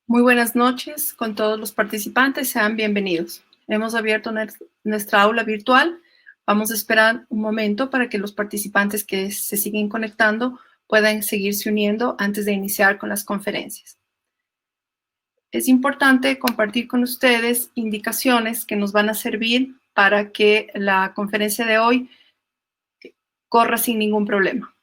Muy buenas noches con todos los participantes, sean bienvenidos. Hemos abierto nuestra aula virtual. Vamos a esperar un momento para que los participantes que se siguen conectando puedan seguirse uniendo antes de iniciar con las conferencias. Es importante compartir con ustedes indicaciones que nos van a servir para que la conferencia de hoy corra sin ningún problema.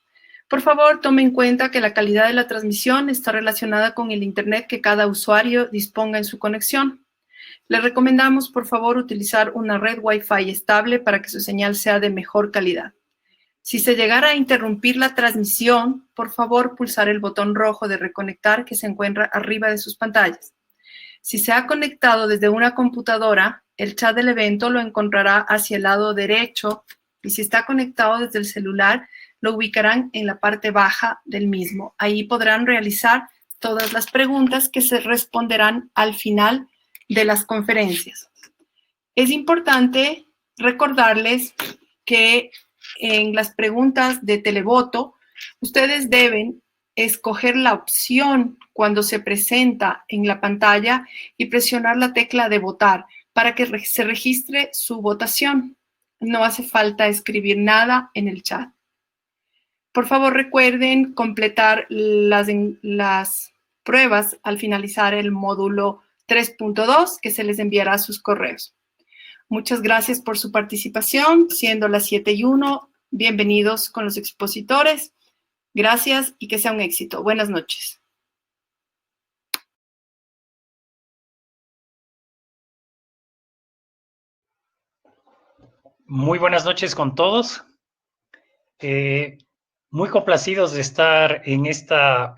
Por favor, tome en cuenta que la calidad de la transmisión está relacionada con el Internet que cada usuario disponga en su conexión. Le recomendamos, por favor, utilizar una red Wi-Fi estable para que su señal sea de mejor calidad. Si se llegara a interrumpir la transmisión, por favor, pulsar el botón rojo de reconectar que se encuentra arriba de sus pantallas. Si se ha conectado desde una computadora, el chat del evento lo encontrará hacia el lado derecho y si está conectado desde el celular, lo ubicarán en la parte baja del mismo. Ahí podrán realizar todas las preguntas que se responderán al final de las conferencias. Es importante recordarles que en las preguntas de televoto, ustedes deben escoger la opción cuando se presenta en la pantalla y presionar la tecla de votar para que se registre su votación. No hace falta escribir nada en el chat. Por favor, recuerden completar las pruebas al finalizar el módulo 3.2 que se les enviará a sus correos. Muchas gracias por su participación. Siendo las 7:01, bienvenidos con los expositores. Gracias y que sea un éxito. Buenas noches. Muy buenas noches con todos. Muy complacidos de estar en esta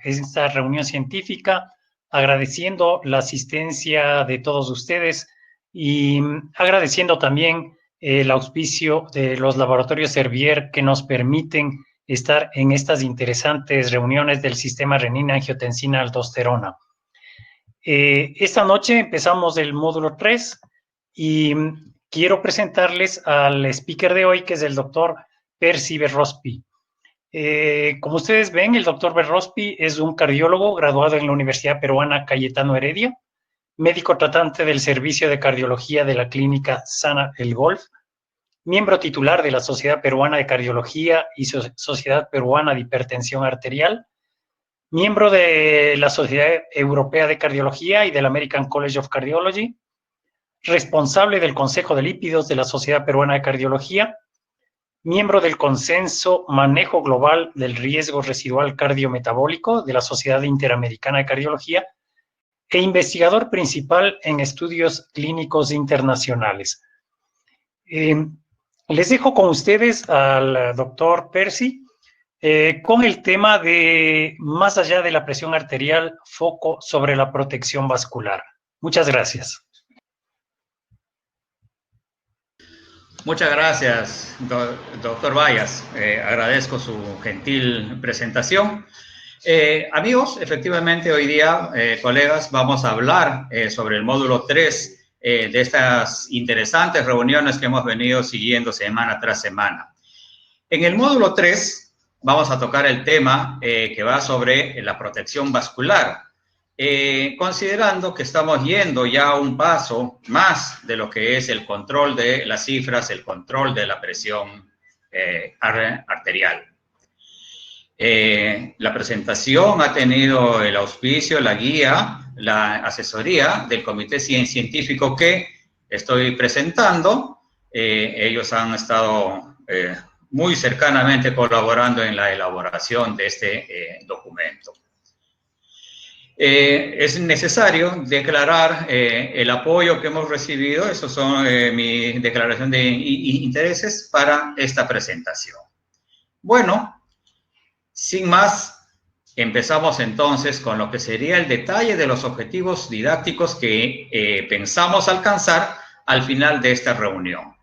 reunión científica, agradeciendo la asistencia de todos ustedes y agradeciendo también el auspicio de los laboratorios Servier que nos permiten estar en estas interesantes reuniones del sistema renina-angiotensina-aldosterona. Esta noche empezamos el módulo 3 y quiero presentarles al speaker de hoy, que es el doctor Percy Berrospi. Como ustedes ven, el doctor Berrospi es un cardiólogo graduado en la Universidad Peruana Cayetano Heredia, médico tratante del Servicio de Cardiología de la Clínica Sana El Golf, miembro titular de la Sociedad Peruana de Cardiología y Sociedad Peruana de Hipertensión Arterial, miembro de la Sociedad Europea de Cardiología y del American College of Cardiology, responsable del Consejo de Lípidos de la Sociedad Peruana de Cardiología, miembro del Consenso Manejo Global del Riesgo Residual Cardiometabólico de la Sociedad Interamericana de Cardiología e investigador principal en estudios clínicos internacionales. Les dejo con ustedes al doctor Percy con el tema de más allá de la presión arterial, foco sobre la protección vascular. Muchas gracias. Muchas gracias, doctor Bayas. Agradezco su gentil presentación. Amigos, efectivamente hoy día, colegas, vamos a hablar sobre el módulo 3 de estas interesantes reuniones que hemos venido siguiendo semana tras semana. En el módulo 3 vamos a tocar el tema que va sobre la protección vascular. Considerando que estamos yendo ya un paso más de lo que es el control de las cifras, el control de la presión arterial. La presentación ha tenido el auspicio, la guía, la asesoría del comité científico que estoy presentando. Ellos han estado muy cercanamente colaborando en la elaboración de este documento. Es necesario declarar el apoyo que hemos recibido, esos son mi declaración de intereses para esta presentación. Bueno, sin más, empezamos entonces con lo que sería el detalle de los objetivos didácticos que pensamos alcanzar al final de esta reunión.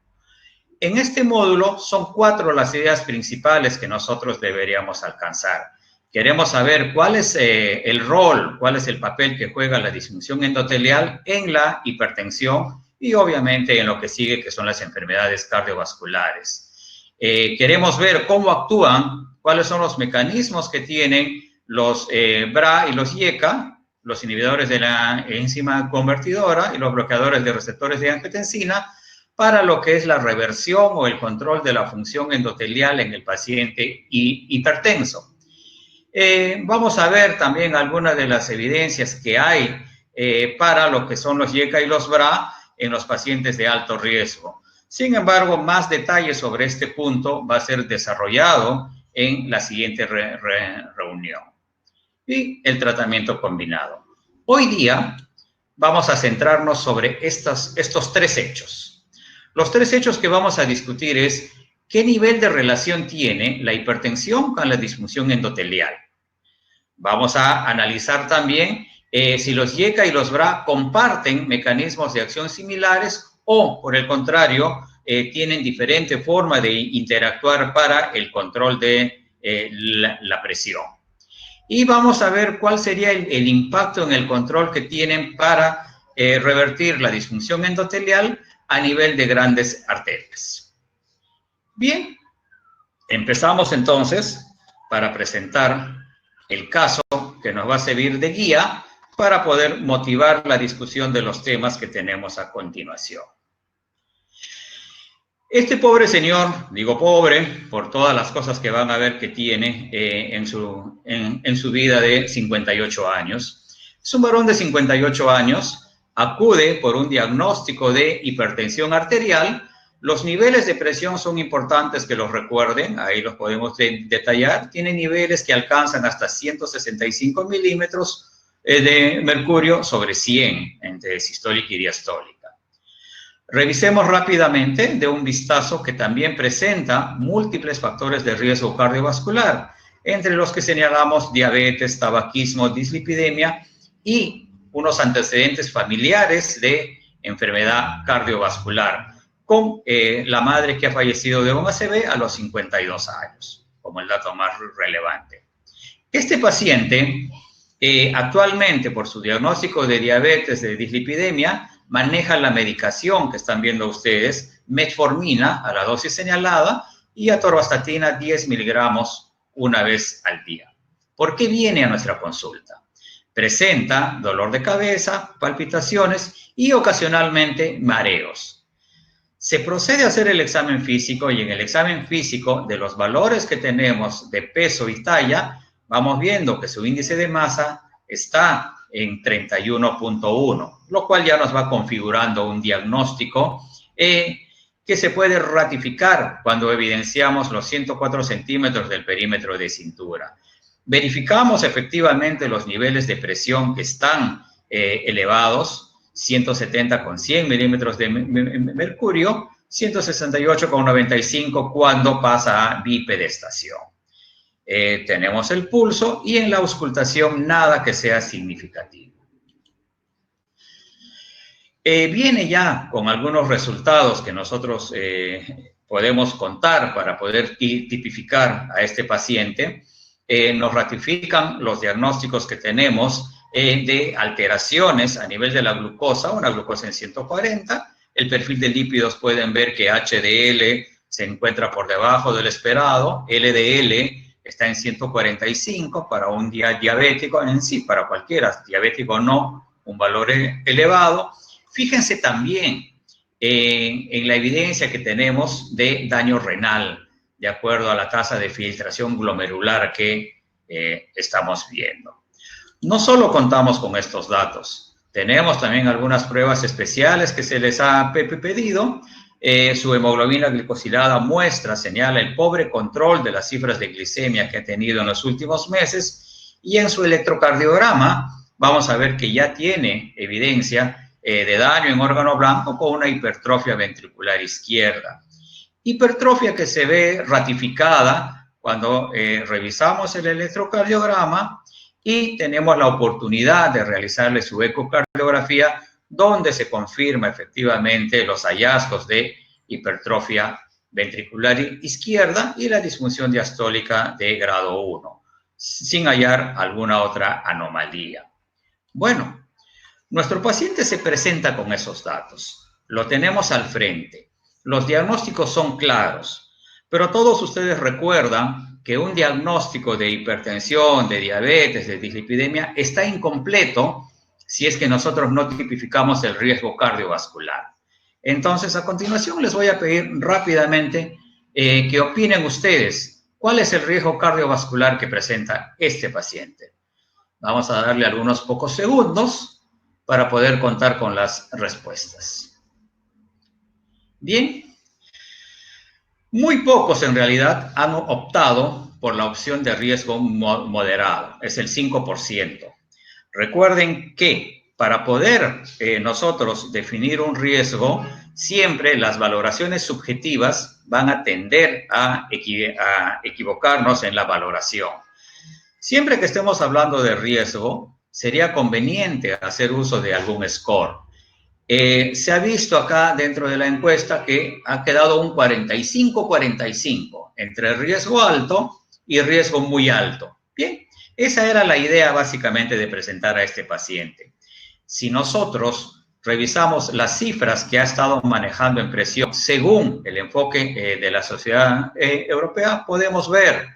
En este módulo son 4 las ideas principales que nosotros deberíamos alcanzar. Queremos saber cuál es el rol, cuál es el papel que juega la disfunción endotelial en la hipertensión y obviamente en lo que sigue, que son las enfermedades cardiovasculares. Queremos ver cómo actúan, cuáles son los mecanismos que tienen los BRA y los IECA, los inhibidores de la enzima convertidora y los bloqueadores de receptores de angiotensina para lo que es la reversión o el control de la función endotelial en el paciente hipertenso. Vamos a ver también algunas de las evidencias que hay para lo que son los YECA y los BRA en los pacientes de alto riesgo. Sin embargo, más detalles sobre este punto va a ser desarrollado en la siguiente reunión. Y el tratamiento combinado. Hoy día vamos a centrarnos sobre estos tres hechos. Los tres hechos que vamos a discutir es qué nivel de relación tiene la hipertensión con la disfunción endotelial. Vamos a analizar también si los YECA y los BRA comparten mecanismos de acción similares o, por el contrario, tienen diferente forma de interactuar para el control de la presión. Y vamos a ver cuál sería el impacto en el control que tienen para revertir la disfunción endotelial a nivel de grandes arterias. Bien, empezamos entonces para presentar el caso que nos va a servir de guía para poder motivar la discusión de los temas que tenemos a continuación. Este pobre señor, digo pobre, por todas las cosas que van a ver que tiene en su vida de 58 años. Es un varón de 58 años, acude por un diagnóstico de hipertensión arterial. Los niveles de presión son importantes que los recuerden, ahí los podemos detallar. Tiene niveles que alcanzan hasta 165 milímetros de mercurio sobre 100 entre sistólica y diastólica. Revisemos rápidamente de un vistazo que también presenta múltiples factores de riesgo cardiovascular, entre los que señalamos diabetes, tabaquismo, dislipidemia y unos antecedentes familiares de enfermedad cardiovascular, con la madre que ha fallecido de un ACV a los 52 años, como el dato más relevante. Este paciente, actualmente por su diagnóstico de diabetes, de dislipidemia, maneja la medicación que están viendo ustedes, metformina a la dosis señalada y atorvastatina 10 miligramos una vez al día. ¿Por qué viene a nuestra consulta? Presenta dolor de cabeza, palpitaciones y ocasionalmente mareos. Se procede a hacer el examen físico y en el examen físico de los valores que tenemos de peso y talla, vamos viendo que su índice de masa está en 31.1, lo cual ya nos va configurando un diagnóstico que se puede ratificar cuando evidenciamos los 104 centímetros del perímetro de cintura. Verificamos efectivamente los niveles de presión que están elevados, 170 con 100 milímetros de mercurio, 168 con 95 cuando pasa a bipedestación. Tenemos el pulso y en la auscultación nada que sea significativo. Viene ya con algunos resultados que nosotros podemos contar para poder tipificar a este paciente. Nos ratifican los diagnósticos que tenemos de alteraciones a nivel de la glucosa, una glucosa en 140. El perfil de lípidos pueden ver que HDL se encuentra por debajo del esperado, LDL está en 145 para un diabético en sí, para cualquiera, diabético o no, un valor elevado. Fíjense también en la evidencia que tenemos de daño renal, de acuerdo a la tasa de filtración glomerular que estamos viendo. No solo contamos con estos datos, tenemos también algunas pruebas especiales que se les ha pedido. Su hemoglobina glicosilada señala el pobre control de las cifras de glicemia que ha tenido en los últimos meses y en su electrocardiograma vamos a ver que ya tiene evidencia de daño en órgano blanco con una hipertrofia ventricular izquierda. Hipertrofia que se ve ratificada cuando revisamos el electrocardiograma y tenemos la oportunidad de realizarle su ecocardiografía donde se confirma efectivamente los hallazgos de hipertrofia ventricular izquierda y la disfunción diastólica de grado 1, sin hallar alguna otra anomalía. Bueno, nuestro paciente se presenta con esos datos, lo tenemos al frente, los diagnósticos son claros, pero todos ustedes recuerdan que un diagnóstico de hipertensión, de diabetes, de dislipidemia está incompleto si es que nosotros no tipificamos el riesgo cardiovascular. Entonces, a continuación les voy a pedir rápidamente que opinen ustedes cuál es el riesgo cardiovascular que presenta este paciente. Vamos a darle algunos pocos segundos para poder contar con las respuestas. Bien. Muy pocos en realidad han optado por la opción de riesgo moderado, es el 5%. Recuerden que para poder nosotros definir un riesgo, siempre las valoraciones subjetivas van a tender a equivocarnos en la valoración. Siempre que estemos hablando de riesgo, sería conveniente hacer uso de algún score. Se ha visto acá dentro de la encuesta que ha quedado un 45-45 entre riesgo alto y riesgo muy alto. Bien, esa era la idea básicamente de presentar a este paciente. Si nosotros revisamos las cifras que ha estado manejando en presión según el enfoque de la Sociedad Europea, podemos ver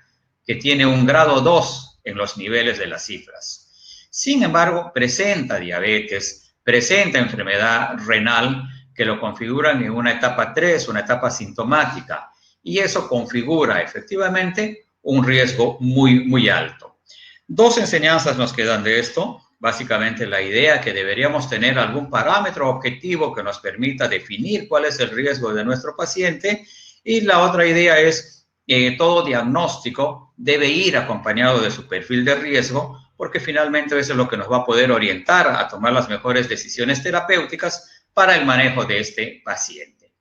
que tiene un grado 2 en los niveles de las cifras. Sin embargo, presenta diabetes, presenta enfermedad renal que lo configuran en una etapa 3, una etapa sintomática, y eso configura efectivamente un riesgo muy alto. Dos enseñanzas nos quedan de esto. Básicamente la idea que deberíamos tener algún parámetro objetivo que nos permita definir cuál es el riesgo de nuestro paciente, y la otra idea es que todo diagnóstico debe ir acompañado de su perfil de riesgo, porque finalmente eso es lo que nos va a poder orientar a tomar las mejores decisiones terapéuticas para el manejo de este paciente.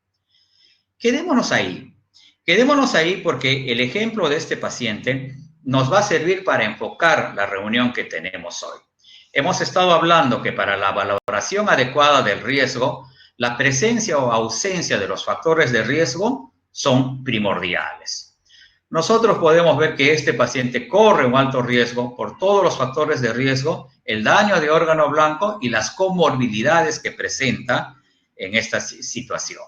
Quedémonos ahí porque el ejemplo de este paciente nos va a servir para enfocar la reunión que tenemos hoy. Hemos estado hablando que para la valoración adecuada del riesgo, la presencia o ausencia de los factores de riesgo son primordiales. Nosotros podemos ver que este paciente corre un alto riesgo por todos los factores de riesgo, el daño de órgano blanco y las comorbilidades que presenta en esta situación.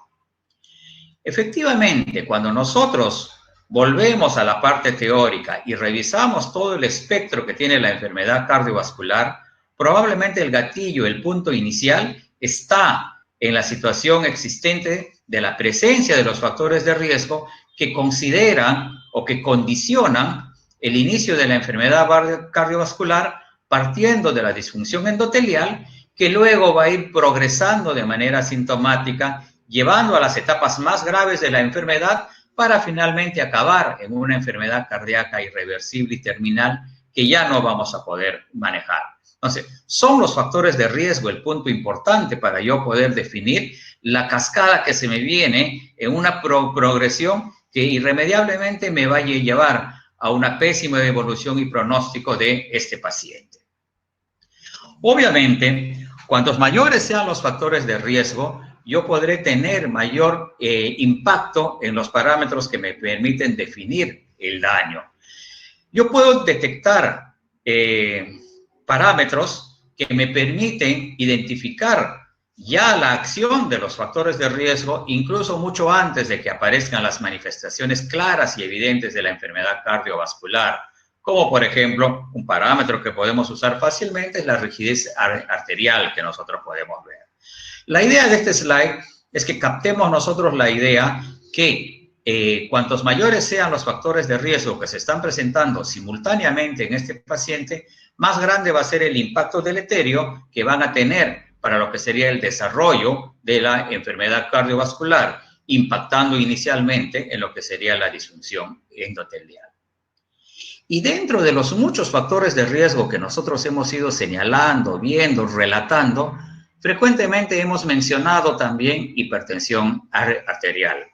Efectivamente, cuando nosotros volvemos a la parte teórica y revisamos todo el espectro que tiene la enfermedad cardiovascular, probablemente el gatillo, el punto inicial, está en la situación existente de la presencia de los factores de riesgo que consideran o que condicionan el inicio de la enfermedad cardiovascular partiendo de la disfunción endotelial, que luego va a ir progresando de manera asintomática, llevando a las etapas más graves de la enfermedad para finalmente acabar en una enfermedad cardíaca irreversible y terminal que ya no vamos a poder manejar. Entonces, son los factores de riesgo el punto importante para yo poder definir la cascada que se me viene en una progresión que irremediablemente me vaya a llevar a una pésima evolución y pronóstico de este paciente. Obviamente, cuantos mayores sean los factores de riesgo, yo podré tener mayor impacto en los parámetros que me permiten definir el daño. Yo puedo detectar parámetros que me permiten identificar ya la acción de los factores de riesgo, incluso mucho antes de que aparezcan las manifestaciones claras y evidentes de la enfermedad cardiovascular, como por ejemplo, un parámetro que podemos usar fácilmente es la rigidez arterial que nosotros podemos ver. La idea de este slide es que captemos nosotros la idea que cuantos mayores sean los factores de riesgo que se están presentando simultáneamente en este paciente, más grande va a ser el impacto deleterio que van a tener para lo que sería el desarrollo de la enfermedad cardiovascular, impactando inicialmente en lo que sería la disfunción endotelial. Y dentro de los muchos factores de riesgo que nosotros hemos ido señalando, viendo, relatando, frecuentemente hemos mencionado también hipertensión arterial.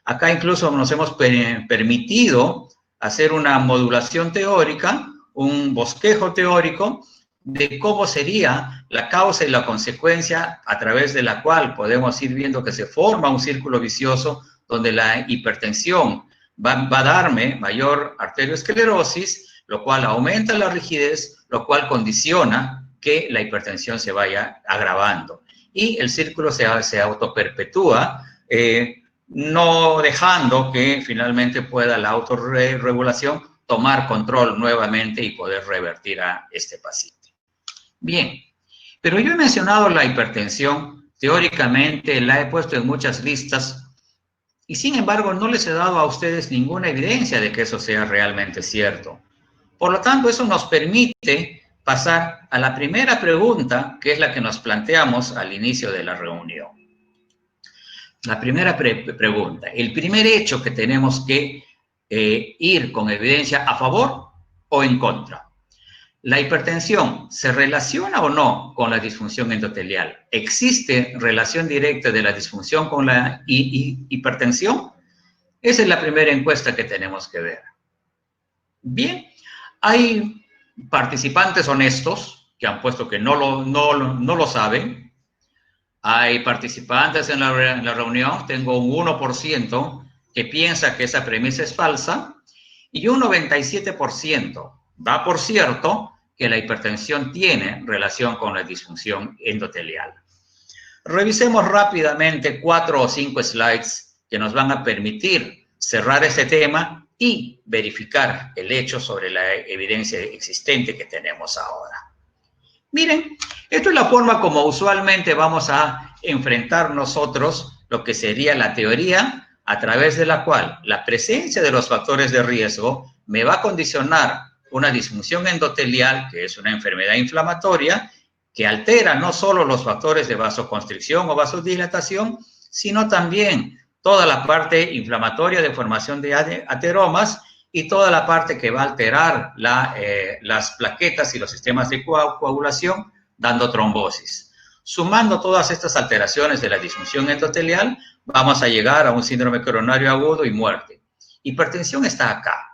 Acá incluso nos hemos permitido hacer una modulación teórica, un bosquejo teórico de cómo sería la causa y la consecuencia a través de la cual podemos ir viendo que se forma un círculo vicioso donde la hipertensión va a darme mayor arteriosclerosis, lo cual aumenta la rigidez, lo cual condiciona que la hipertensión se vaya agravando. Y el círculo se autoperpetúa no dejando que finalmente pueda la autorregulación tomar control nuevamente y poder revertir a este paciente. Bien, pero yo he mencionado la hipertensión, teóricamente la he puesto en muchas listas y sin embargo no les he dado a ustedes ninguna evidencia de que eso sea realmente cierto. Por lo tanto, eso nos permite pasar a la primera pregunta, que es la que nos planteamos al inicio de la reunión. La primera pregunta, el primer hecho que tenemos que ir con evidencia a favor o en contra. ¿La hipertensión se relaciona o no con la disfunción endotelial? ¿Existe relación directa de la disfunción con la hipertensión? Esa es la primera encuesta que tenemos que ver. Bien, hay participantes honestos que han puesto que no lo saben. Hay participantes en la reunión, tengo un 1% que piensa que esa premisa es falsa y un 97% da por cierto que la hipertensión tiene relación con la disfunción endotelial. Revisemos rápidamente 4 o 5 slides que nos van a permitir cerrar ese tema y verificar el hecho sobre la evidencia existente que tenemos ahora. Miren, esto es la forma como usualmente vamos a enfrentar nosotros lo que sería la teoría a través de la cual la presencia de los factores de riesgo me va a condicionar una disfunción endotelial, que es una enfermedad inflamatoria, que altera no solo los factores de vasoconstricción o vasodilatación, sino también toda la parte inflamatoria de formación de ateromas y toda la parte que va a alterar las plaquetas y los sistemas de coagulación, dando trombosis. Sumando todas estas alteraciones de la disfunción endotelial, vamos a llegar a un síndrome coronario agudo y muerte. Hipertensión está acá.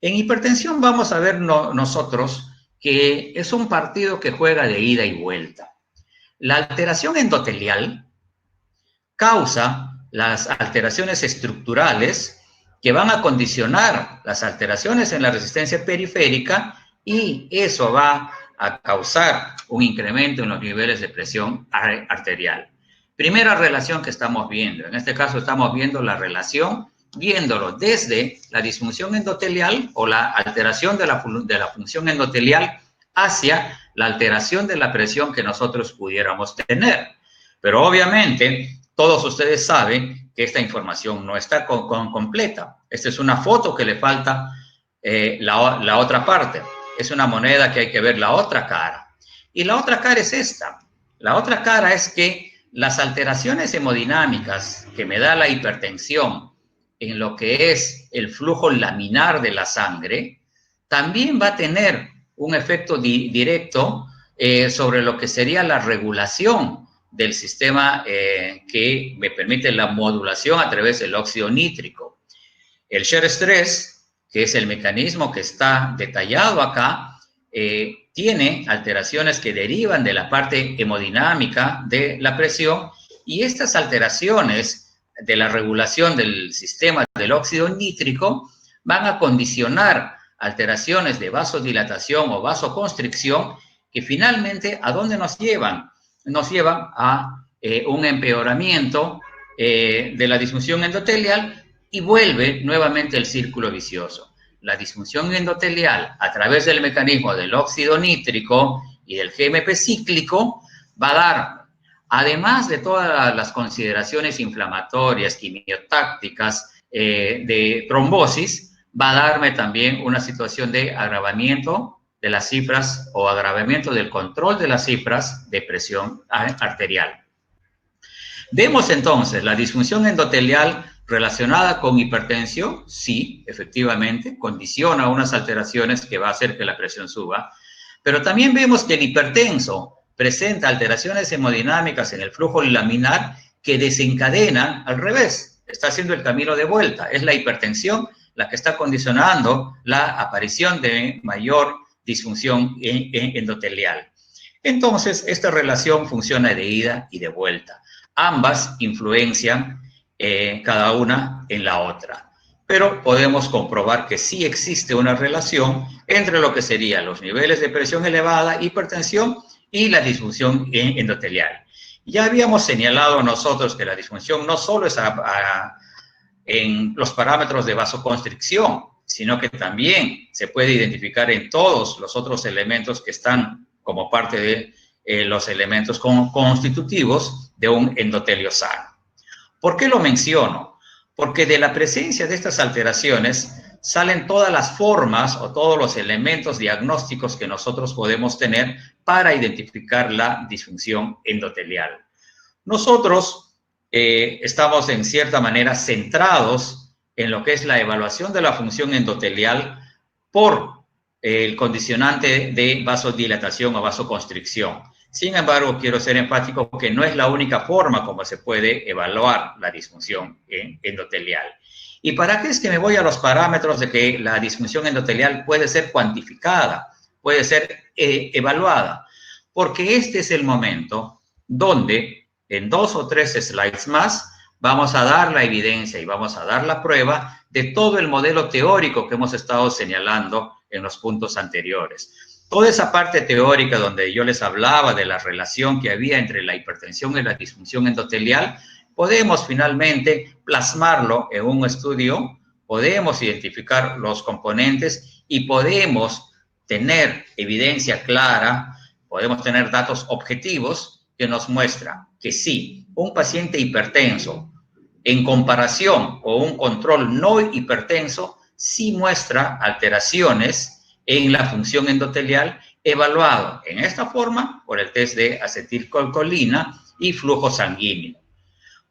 En hipertensión vamos a ver nosotros que es un partido que juega de ida y vuelta. La alteración endotelial causa las alteraciones estructurales que van a condicionar las alteraciones en la resistencia periférica y eso va a causar un incremento en los niveles de presión arterial. Primera relación que estamos viendo. En este caso estamos viendo la relación, viéndolo desde la disfunción endotelial o la alteración de la función endotelial hacia la alteración de la presión que nosotros pudiéramos tener. Pero obviamente todos ustedes saben que esta información no está completa. Esta es una foto que le falta la otra parte. Es una moneda que hay que ver la otra cara. Y la otra cara es esta. La otra cara es que las alteraciones hemodinámicas que me da la hipertensión en lo que es el flujo laminar de la sangre, también va a tener un efecto directo sobre lo que sería la regulación del sistema que me permite la modulación a través del óxido nítrico. El shear stress, que es el mecanismo que está detallado acá, tiene alteraciones que derivan de la parte hemodinámica de la presión y estas alteraciones de la regulación del sistema del óxido nítrico van a condicionar alteraciones de vasodilatación o vasoconstricción que finalmente, ¿a dónde nos llevan? Nos llevan a un empeoramiento de la disfunción endotelial y vuelve nuevamente el círculo vicioso. La disfunción endotelial a través del mecanismo del óxido nítrico y del GMP cíclico va a dar, además de todas las consideraciones inflamatorias, quimiotácticas, de trombosis, va a darme también una situación de agravamiento de las cifras o agravamiento del control de las cifras de presión arterial. Vemos entonces la disfunción endotelial relacionada con hipertensión, sí, efectivamente, condiciona unas alteraciones que va a hacer que la presión suba, pero también vemos que el hipertenso presenta alteraciones hemodinámicas en el flujo laminar que desencadenan al revés, está haciendo el camino de vuelta, es la hipertensión la que está condicionando la aparición de mayor disfunción endotelial. Entonces, esta relación funciona de ida y de vuelta. Ambas influencian cada una en la otra. Pero podemos comprobar que sí existe una relación entre lo que serían los niveles de presión elevada, hipertensión y la disfunción endotelial. Ya habíamos señalado nosotros que la disfunción no solo es en los parámetros de vasoconstricción, sino que también se puede identificar en todos los otros elementos que están como parte de los elementos constitutivos de un endotelio sano. ¿Por qué lo menciono? Porque de la presencia de estas alteraciones salen todas las formas o todos los elementos diagnósticos que nosotros podemos tener para identificar la disfunción endotelial. Nosotros estamos en cierta manera centrados en lo que es la evaluación de la función endotelial por el condicionante de vasodilatación o vasoconstricción. Sin embargo, quiero ser enfático que no es la única forma como se puede evaluar la disfunción endotelial. ¿Y para qué es que me voy a los parámetros de que la disfunción endotelial puede ser cuantificada, puede ser evaluada? Porque este es el momento donde en 2 o 3 slides más vamos a dar la evidencia y vamos a dar la prueba de todo el modelo teórico que hemos estado señalando en los puntos anteriores. Toda esa parte teórica donde yo les hablaba de la relación que había entre la hipertensión y la disfunción endotelial, podemos finalmente plasmarlo en un estudio, podemos identificar los componentes y podemos tener evidencia clara, podemos tener datos objetivos que nos muestran que sí, un paciente hipertenso en comparación con un control no hipertenso sí muestra alteraciones en la función endotelial evaluado en esta forma por el test de acetilcolina y flujo sanguíneo.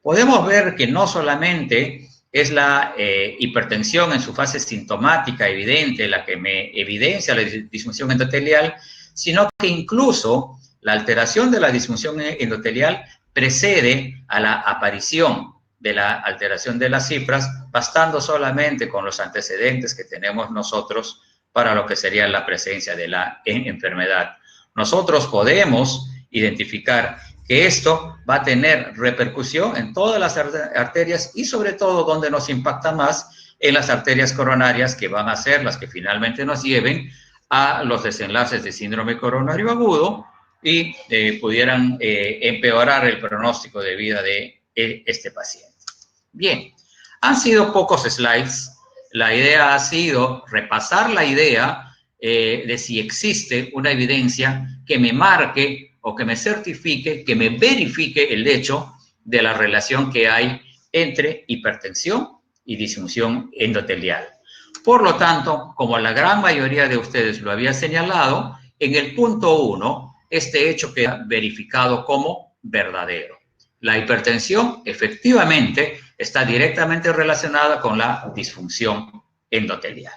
Podemos ver que no solamente es la hipertensión en su fase sintomática evidente la que me evidencia la disfunción endotelial, sino que incluso la alteración de la disfunción endotelial precede a la aparición de la alteración de las cifras, bastando solamente con los antecedentes que tenemos nosotros para lo que sería la presencia de la enfermedad. Nosotros podemos identificar que esto va a tener repercusión en todas las arterias y sobre todo donde nos impacta más en las arterias coronarias, que van a ser las que finalmente nos lleven a los desenlaces de síndrome coronario agudo y pudieran empeorar el pronóstico de vida de este paciente. Bien, han sido pocos slides. La idea ha sido repasar la idea de si existe una evidencia que me marque o que me certifique, que me verifique el hecho de la relación que hay entre hipertensión y disfunción endotelial. Por lo tanto, como la gran mayoría de ustedes lo había señalado, en el punto 1, este hecho queda verificado como verdadero. La hipertensión efectivamente está directamente relacionada con la disfunción endotelial.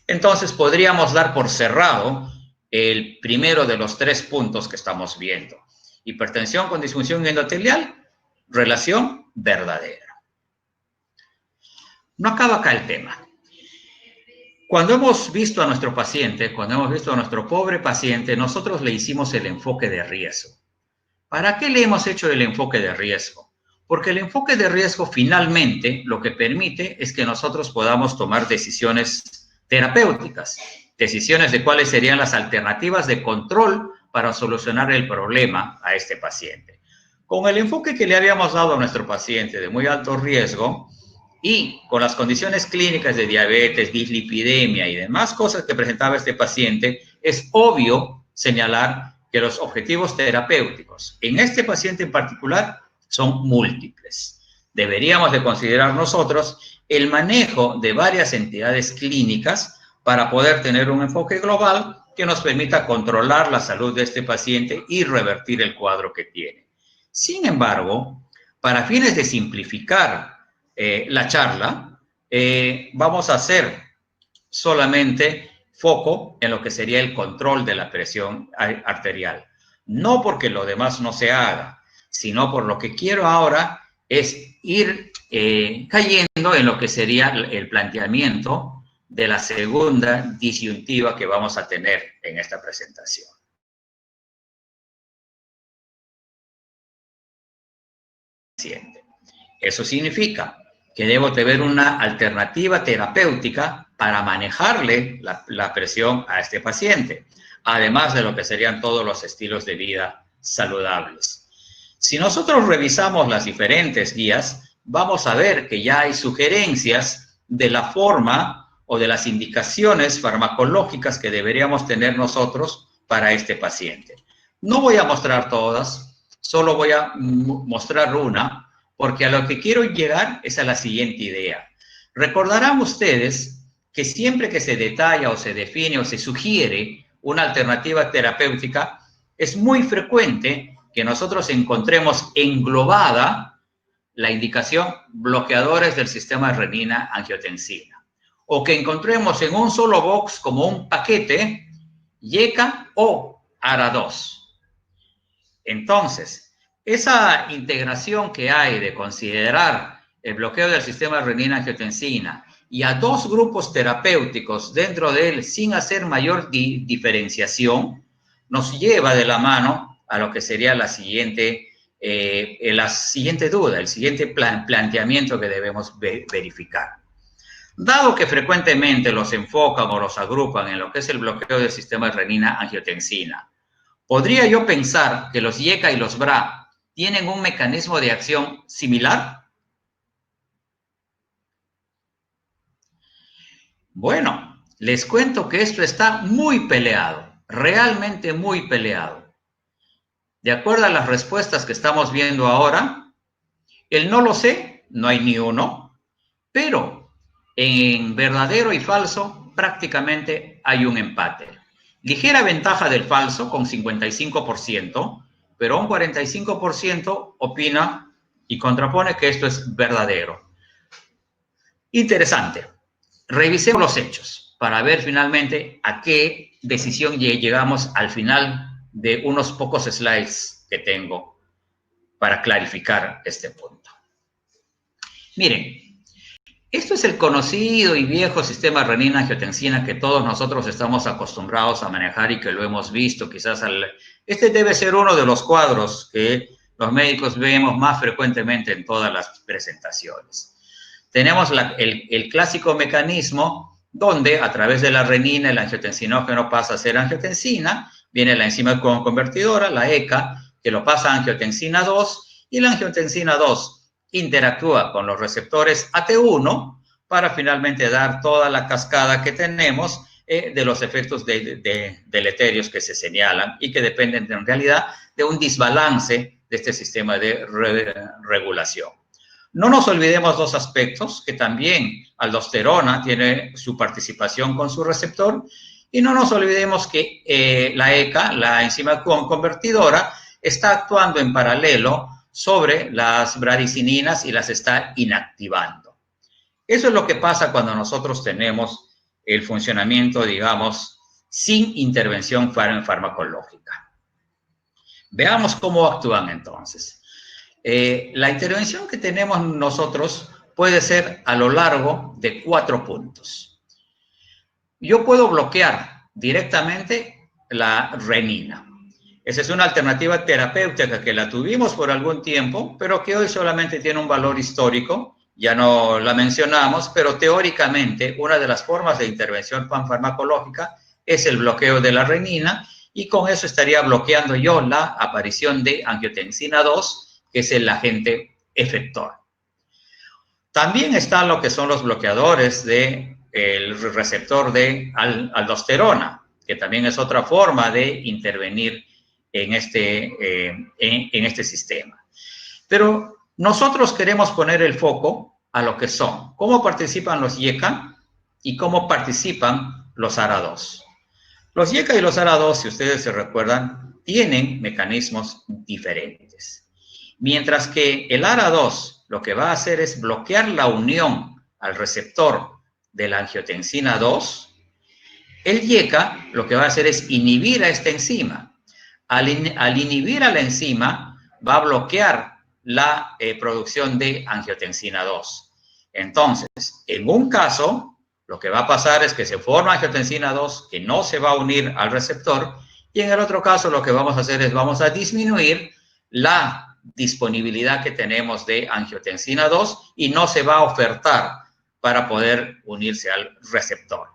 Entonces, podríamos dar por cerrado el primero de los 3 puntos que estamos viendo. Hipertensión con disfunción endotelial, relación verdadera. No acaba acá el tema. Cuando hemos visto a nuestro paciente, cuando hemos visto a nuestro pobre paciente, nosotros le hicimos el enfoque de riesgo. ¿Para qué le hemos hecho el enfoque de riesgo? Porque el enfoque de riesgo finalmente lo que permite es que nosotros podamos tomar decisiones terapéuticas, decisiones de cuáles serían las alternativas de control para solucionar el problema a este paciente. Con el enfoque que le habíamos dado a nuestro paciente de muy alto riesgo y con las condiciones clínicas de diabetes, dislipidemia y demás cosas que presentaba este paciente, es obvio señalar que los objetivos terapéuticos en este paciente en particular son múltiples. Deberíamos de considerar nosotros el manejo de varias entidades clínicas para poder tener un enfoque global que nos permita controlar la salud de este paciente y revertir el cuadro que tiene. Sin embargo, para fines de simplificar la charla, vamos a hacer solamente foco en lo que sería el control de la presión arterial. No porque lo demás no se haga, sino por lo que quiero ahora es ir cayendo en lo que sería el planteamiento de la segunda disyuntiva que vamos a tener en esta presentación. Eso significa que debo tener una alternativa terapéutica para manejarle la presión a este paciente, además de lo que serían todos los estilos de vida saludables. Si nosotros revisamos las diferentes guías, vamos a ver que ya hay sugerencias de la forma o de las indicaciones farmacológicas que deberíamos tener nosotros para este paciente. No voy a mostrar todas, solo voy a mostrar una, porque a lo que quiero llegar es a la siguiente idea. Recordarán ustedes que siempre que se detalla o se define o se sugiere una alternativa terapéutica, es muy frecuente que nosotros encontremos englobada la indicación bloqueadores del sistema renina-angiotensina, o que encontremos en un solo box como un paquete YECA o ARA2. Entonces, esa integración que hay de considerar el bloqueo del sistema renina-angiotensina y a dos grupos terapéuticos dentro de él sin hacer mayor diferenciación, nos lleva de la mano a lo que sería la siguiente duda, el siguiente planteamiento que debemos verificar. Dado que frecuentemente los enfocan o los agrupan en lo que es el bloqueo del sistema renina-angiotensina, ¿podría yo pensar que los YECA y los BRA tienen un mecanismo de acción similar? Bueno, les cuento que esto está muy peleado, realmente muy peleado. De acuerdo a las respuestas que estamos viendo ahora, el no lo sé, no hay ni uno, pero en verdadero y falso prácticamente hay un empate. Ligera ventaja del falso con 55%, pero un 45% opina y contrapone que esto es verdadero. Interesante. Revisemos los hechos para ver finalmente a qué decisión llegamos al final de unos pocos slides que tengo para clarificar este punto. Miren, esto es el conocido y viejo sistema renina-angiotensina que todos nosotros estamos acostumbrados a manejar y que lo hemos visto quizás Este debe ser uno de los cuadros que los médicos vemos más frecuentemente en todas las presentaciones. Tenemos el clásico mecanismo donde a través de la renina el angiotensinógeno pasa a ser angiotensina, viene la enzima convertidora, la ECA, que lo pasa a angiotensina 2, y la angiotensina 2 interactúa con los receptores AT1 para finalmente dar toda la cascada que tenemos de los efectos deleterios que se señalan y que dependen en realidad de un desbalance de este sistema de regulación. No nos olvidemos dos aspectos, que también aldosterona tiene su participación con su receptor, y no nos olvidemos que la ECA, la enzima convertidora, está actuando en paralelo sobre las bradicininas y las está inactivando. Eso es lo que pasa cuando nosotros tenemos el funcionamiento, digamos, sin intervención farmacológica. Veamos cómo actúan entonces. La intervención que tenemos nosotros puede ser a lo largo de 4 puntos. Yo puedo bloquear directamente la renina. Esa es una alternativa terapéutica que la tuvimos por algún tiempo, pero que hoy solamente tiene un valor histórico. Ya no la mencionamos, pero teóricamente una de las formas de intervención farmacológica es el bloqueo de la renina, y con eso estaría bloqueando yo la aparición de angiotensina 2, que es el agente efector. También están lo que son los bloqueadores del receptor de aldosterona, que también es otra forma de intervenir en este sistema. Pero nosotros queremos poner el foco a lo que son, cómo participan los YECA y cómo participan los ARA2. Los YECA y los ARA2, si ustedes se recuerdan, tienen mecanismos diferentes. Mientras que el ARA2 lo que va a hacer es bloquear la unión al receptor de la angiotensina 2, el YECA lo que va a hacer es inhibir a esta enzima. Al inhibir a la enzima, va a bloquear la producción de angiotensina 2. Entonces, en un caso, lo que va a pasar es que se forma angiotensina 2 que no se va a unir al receptor, y en el otro caso lo que vamos a hacer es vamos a disminuir la disponibilidad que tenemos de angiotensina 2 y no se va a ofertar para poder unirse al receptor.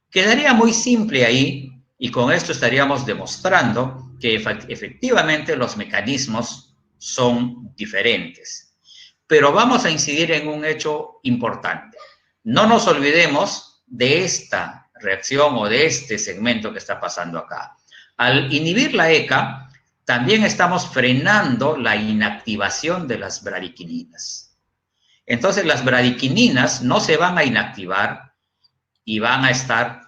Quedaría muy simple ahí, y con esto estaríamos demostrando que efectivamente los mecanismos son diferentes. Pero vamos a incidir en un hecho importante. No nos olvidemos de esta reacción o de este segmento que está pasando acá. Al inhibir la ECA, también estamos frenando la inactivación de las bradykininas. Entonces, las bradykininas no se van a inactivar y van a estar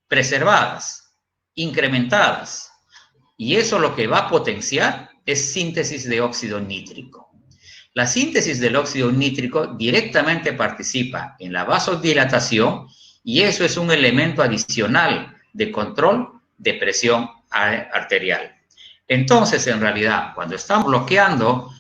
preservadas, incrementadas. Y eso lo que va a potenciar es síntesis de óxido nítrico. La síntesis del óxido nítrico directamente participa en la vasodilatación y eso es un elemento adicional de control de presión arterial. Entonces, en realidad, cuando estamos bloqueando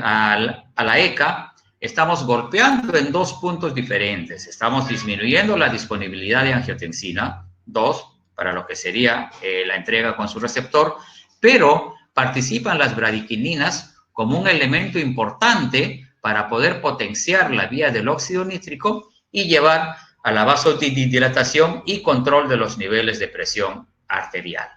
a la ECA, estamos golpeando en dos puntos diferentes. Estamos disminuyendo la disponibilidad de angiotensina 2, para lo que sería la entrega con su receptor, pero participan las bradykininas como un elemento importante para poder potenciar la vía del óxido nítrico y llevar a la vasodilatación y control de los niveles de presión arterial.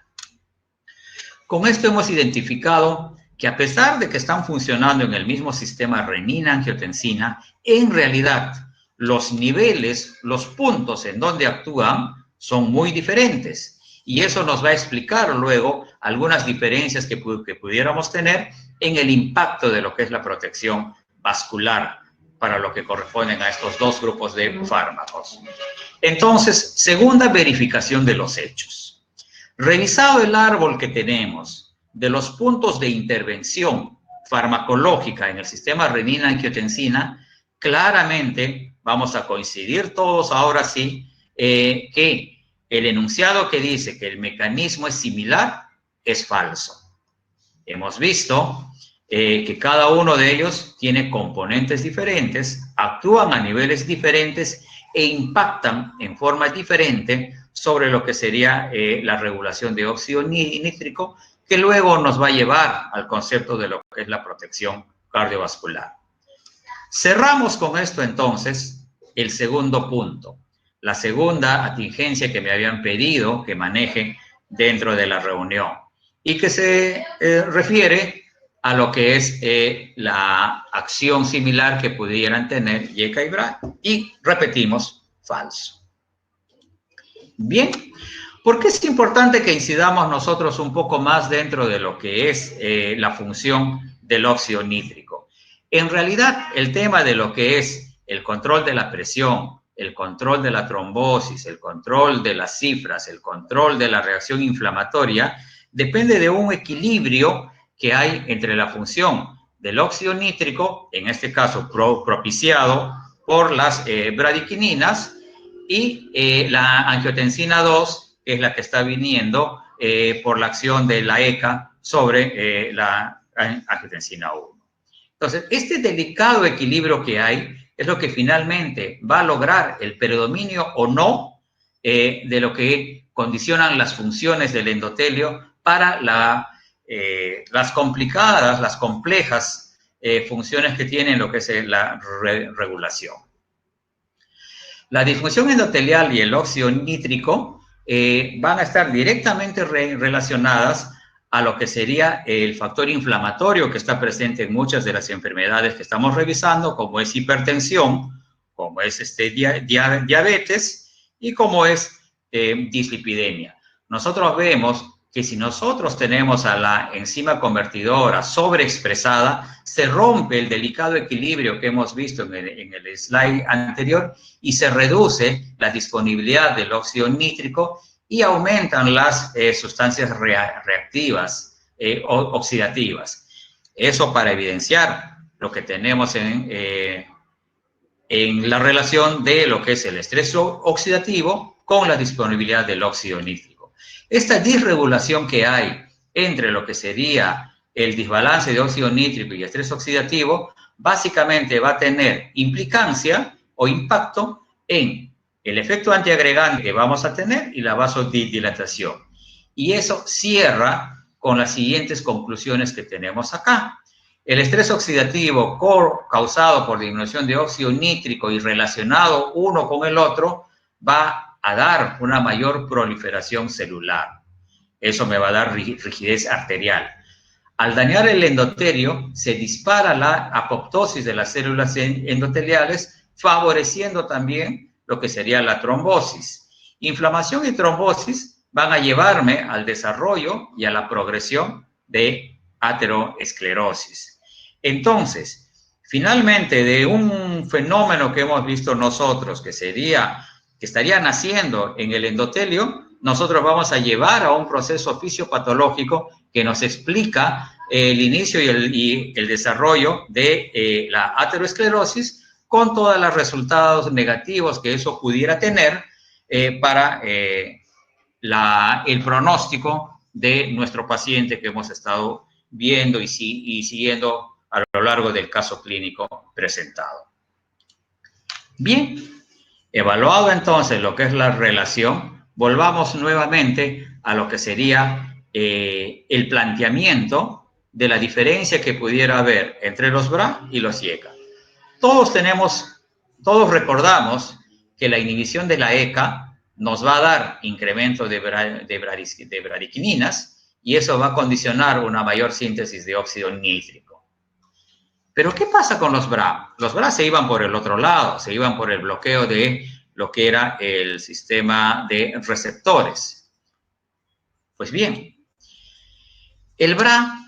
Con esto hemos identificado que a pesar de que están funcionando en el mismo sistema renina-angiotensina, en realidad los niveles, los puntos en donde actúan son muy diferentes. Y eso nos va a explicar luego algunas diferencias que pudiéramos tener en el impacto de lo que es la protección vascular para lo que corresponden a estos dos grupos de fármacos. Entonces, segunda verificación de los hechos. Revisado el árbol que tenemos de los puntos de intervención farmacológica en el sistema renina-angiotensina, claramente vamos a coincidir todos ahora sí que el enunciado que dice que el mecanismo es similar es falso. Hemos visto que cada uno de ellos tiene componentes diferentes, actúan a niveles diferentes e impactan en forma diferente sobre lo que sería la regulación de óxido nítrico, que luego nos va a llevar al concepto de lo que es la protección cardiovascular. Cerramos con esto entonces el segundo punto, la segunda atingencia que me habían pedido que maneje dentro de la reunión y que se refiere a lo que es la acción similar que pudieran tener YECA y BRA. Y repetimos, falso. Bien, ¿por qué es importante que incidamos nosotros un poco más dentro de lo que es la función del óxido nítrico? En realidad, el tema de lo que es el control de la presión, el control de la trombosis, el control de las cifras, el control de la reacción inflamatoria, depende de un equilibrio que hay entre la función del óxido nítrico, en este caso propiciado por las bradykininas, y la angiotensina 2, que es la que está viniendo por la acción de la ECA sobre la angiotensina 1. Entonces, este delicado equilibrio que hay es lo que finalmente va a lograr el predominio o no de lo que condicionan las funciones del endotelio para las complicadas, las complejas funciones que tiene lo que es la regulación. La disfunción endotelial y el óxido nítrico van a estar directamente relacionadas a lo que sería el factor inflamatorio que está presente en muchas de las enfermedades que estamos revisando, como es hipertensión, como es diabetes y como es dislipidemia. Nosotros vemos que si nosotros tenemos a la enzima convertidora sobreexpresada, se rompe el delicado equilibrio que hemos visto en el slide anterior y se reduce la disponibilidad del óxido nítrico y aumentan las sustancias reactivas, oxidativas. Eso para evidenciar lo que tenemos en la relación de lo que es el estrés oxidativo con la disponibilidad del óxido nítrico. Esta disregulación que hay entre lo que sería el desbalance de óxido nítrico y estrés oxidativo, básicamente va a tener implicancia o impacto en el efecto antiagregante que vamos a tener y la vasodilatación. Y eso cierra con las siguientes conclusiones que tenemos acá. El estrés oxidativo causado por disminución de óxido nítrico y relacionado uno con el otro va a dar una mayor proliferación celular. Eso me va a dar rigidez arterial. Al dañar el endotelio, se dispara la apoptosis de las células endoteliales, favoreciendo también lo que sería la trombosis. Inflamación y trombosis van a llevarme al desarrollo y a la progresión de ateroesclerosis. Entonces, finalmente, de un fenómeno que hemos visto nosotros, que estaría naciendo en el endotelio, nosotros vamos a llevar a un proceso fisiopatológico que nos explica el inicio y el desarrollo de la ateroesclerosis, con todos los resultados negativos que eso pudiera tener para el pronóstico de nuestro paciente que hemos estado viendo y siguiendo a lo largo del caso clínico presentado. Bien, evaluado entonces lo que es la relación, volvamos nuevamente a lo que sería el planteamiento de la diferencia que pudiera haber entre los BRA y los IECA. Todos recordamos que la inhibición de la ECA nos va a dar incremento de bradicininas y eso va a condicionar una mayor síntesis de óxido nítrico. Pero ¿qué pasa con los BRA? Los BRA se iban por el otro lado, se iban por el bloqueo de lo que era el sistema de receptores. Pues bien, el BRA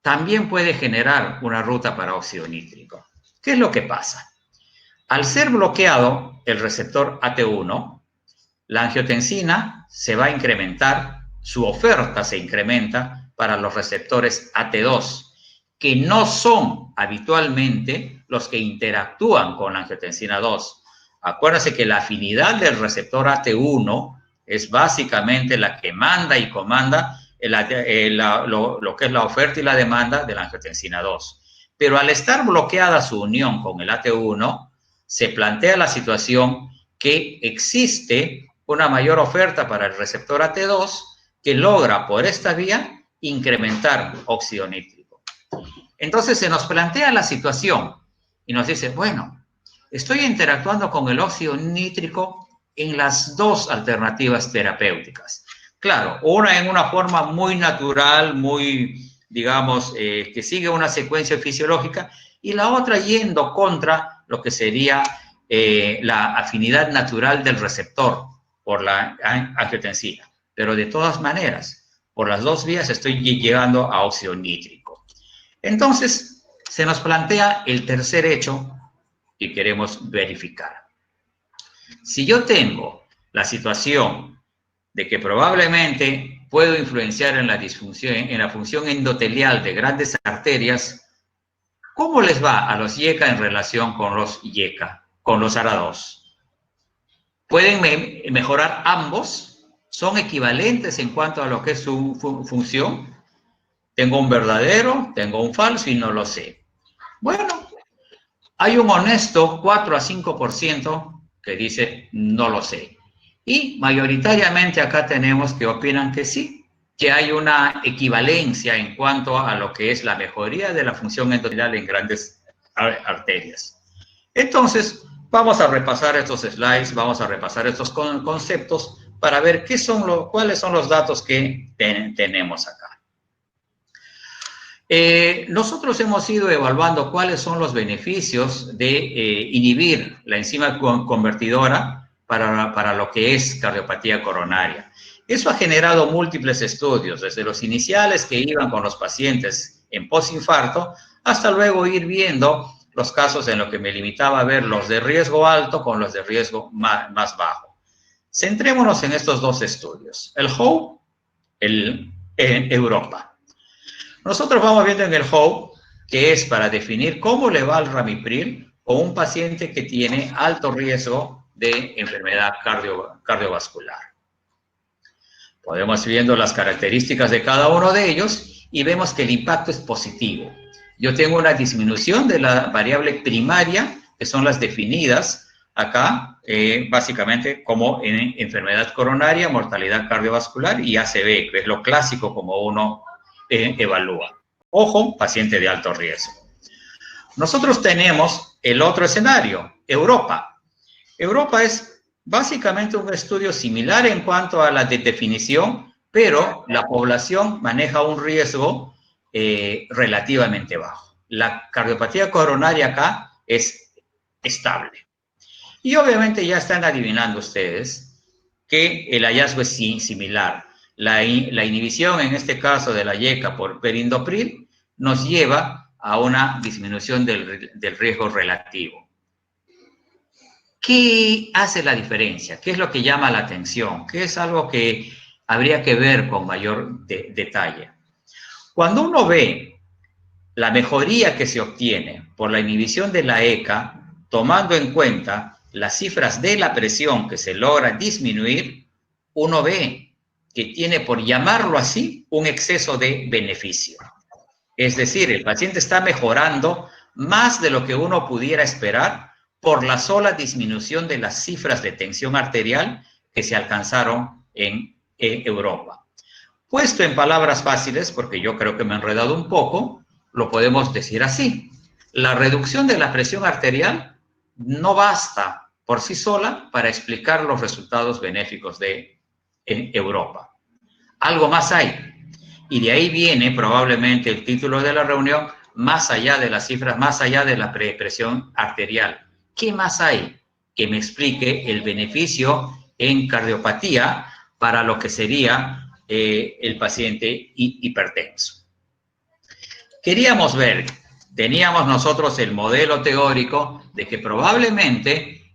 también puede generar una ruta para óxido nítrico. ¿Qué es lo que pasa? Al ser bloqueado el receptor AT1, la angiotensina se va a incrementar, su oferta se incrementa para los receptores AT2, que no son habitualmente los que interactúan con la angiotensina 2. Acuérdense que la afinidad del receptor AT1 es básicamente la que manda y comanda lo que es la oferta y la demanda de la angiotensina 2. Pero al estar bloqueada su unión con el AT1, se plantea la situación que existe una mayor oferta para el receptor AT2 que logra por esta vía incrementar óxido nítrico. Entonces se nos plantea la situación y nos dice, bueno, estoy interactuando con el óxido nítrico en las dos alternativas terapéuticas. Claro, una en una forma muy natural, muy, digamos, que sigue una secuencia fisiológica, y la otra yendo contra lo que sería la afinidad natural del receptor por la angiotensina. Pero de todas maneras, por las dos vías estoy llegando a óxido nítrico. Entonces, se nos plantea el tercer hecho que queremos verificar. Si yo tengo la situación de que probablemente puedo influenciar en la disfunción, en la función endotelial de grandes arterias, ¿cómo les va a los IECA en relación con los IECA, con los ARA2? ¿Pueden mejorar ambos? ¿Son equivalentes en cuanto a lo que es su función? ¿Tengo un verdadero, tengo un falso y no lo sé? Bueno, hay un honesto 4 a 5% que dice no lo sé. Y mayoritariamente acá tenemos que opinan que sí, que hay una equivalencia en cuanto a lo que es la mejoría de la función endotelial en grandes arterias. Entonces, vamos a repasar estos slides, vamos a repasar estos conceptos para ver cuáles son los datos que tenemos acá. Nosotros hemos ido evaluando cuáles son los beneficios de inhibir la enzima convertidora para lo que es cardiopatía coronaria. Eso ha generado múltiples estudios, desde los iniciales que iban con los pacientes en postinfarto, hasta luego ir viendo los casos en los que me limitaba a ver los de riesgo alto con los de riesgo más bajo. Centrémonos en estos dos estudios, el HOPE en Europa. Nosotros vamos viendo en el HOPE que es para definir cómo le va al ramipril con un paciente que tiene alto riesgo de enfermedad cardiovascular. Podemos ir viendo las características de cada uno de ellos y vemos que el impacto es positivo. Yo tengo una disminución de la variable primaria, que son las definidas acá, básicamente como en enfermedad coronaria, mortalidad cardiovascular y ACV, que es lo clásico como uno evalúa. Ojo, paciente de alto riesgo. Nosotros tenemos el otro escenario, Europa. Europa es básicamente un estudio similar en cuanto a la definición, pero la población maneja un riesgo relativamente bajo. La cardiopatía coronaria acá es estable. Y obviamente ya están adivinando ustedes que el hallazgo es similar. La inhibición, en este caso de la YECA por perindopril, nos lleva a una disminución del riesgo relativo. ¿Qué hace la diferencia? ¿Qué es lo que llama la atención? ¿Qué es algo que habría que ver con mayor detalle? Cuando uno ve la mejoría que se obtiene por la inhibición de la ECA, tomando en cuenta las cifras de la presión que se logra disminuir, uno ve que tiene, por llamarlo así, un exceso de beneficio. Es decir, el paciente está mejorando más de lo que uno pudiera esperar por la sola disminución de las cifras de tensión arterial que se alcanzaron en Europa. Puesto en palabras fáciles, porque yo creo que me he enredado un poco, lo podemos decir así. La reducción de la presión arterial no basta por sí sola para explicar los resultados benéficos de Europa. Algo más hay. Y de ahí viene probablemente el título de la reunión, más allá de las cifras, más allá de la presión arterial. ¿Qué más hay que me explique el beneficio en cardiopatía para lo que sería el paciente hipertenso? Queríamos ver, teníamos nosotros el modelo teórico de que probablemente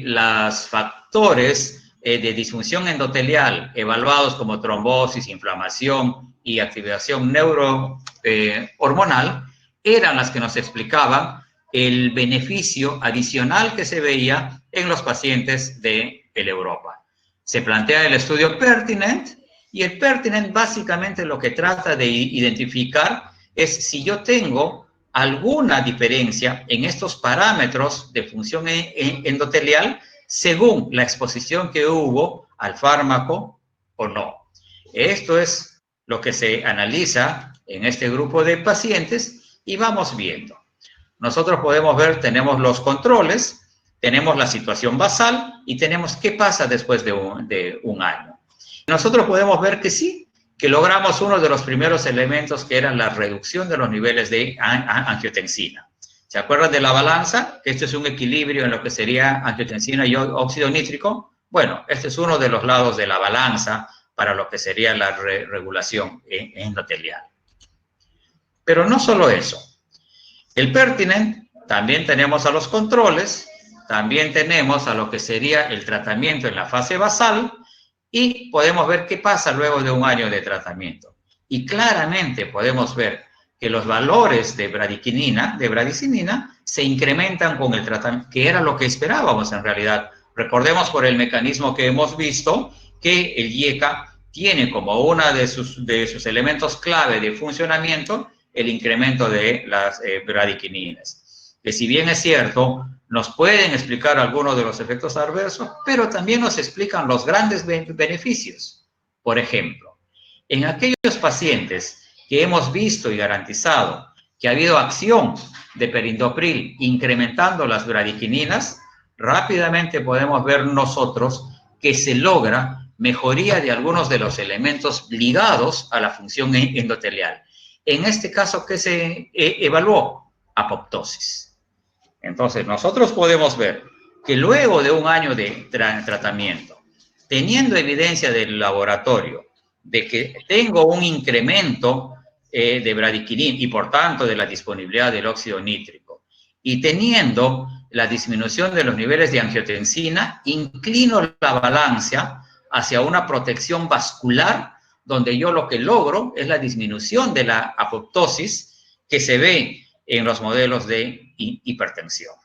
los factores de disfunción endotelial evaluados como trombosis, inflamación y activación neurohormonal eran las que nos explicaban el beneficio adicional que se veía en los pacientes de Europa. Se plantea el estudio Pertinent, y el Pertinent básicamente lo que trata de identificar es si yo tengo alguna diferencia en estos parámetros de función endotelial según la exposición que hubo al fármaco o no. Esto es lo que se analiza en este grupo de pacientes y vamos viendo. Nosotros podemos ver, tenemos los controles, tenemos la situación basal y tenemos qué pasa después de un año. Nosotros podemos ver que sí, que logramos uno de los primeros elementos que era la reducción de los niveles de angiotensina. ¿Se acuerdan de la balanza? Esto es un equilibrio en lo que sería angiotensina y óxido nítrico. Bueno, este es uno de los lados de la balanza para lo que sería la regulación endotelial. Pero no solo eso. El Pertinent, también tenemos a los controles, también tenemos a lo que sería el tratamiento en la fase basal y podemos ver qué pasa luego de un año de tratamiento. Y claramente podemos ver que los valores de bradicinina se incrementan con el tratamiento, que era lo que esperábamos en realidad. Recordemos por el mecanismo que hemos visto que el IECA tiene como uno de sus elementos clave de funcionamiento el incremento de las bradiquininas, que si bien es cierto, nos pueden explicar algunos de los efectos adversos, pero también nos explican los grandes beneficios. Por ejemplo, en aquellos pacientes que hemos visto y garantizado que ha habido acción de perindopril incrementando las bradiquininas, rápidamente podemos ver nosotros que se logra mejoría de algunos de los elementos ligados a la función endotelial. En este caso, ¿qué se evaluó? Apoptosis. Entonces, nosotros podemos ver que luego de un año de tratamiento, teniendo evidencia del laboratorio de que tengo un incremento de bradiquinina y, por tanto, de la disponibilidad del óxido nítrico, y teniendo la disminución de los niveles de angiotensina, inclino la balanza hacia una protección vascular donde yo lo que logro es la disminución de la apoptosis que se ve en los modelos de hipertensión.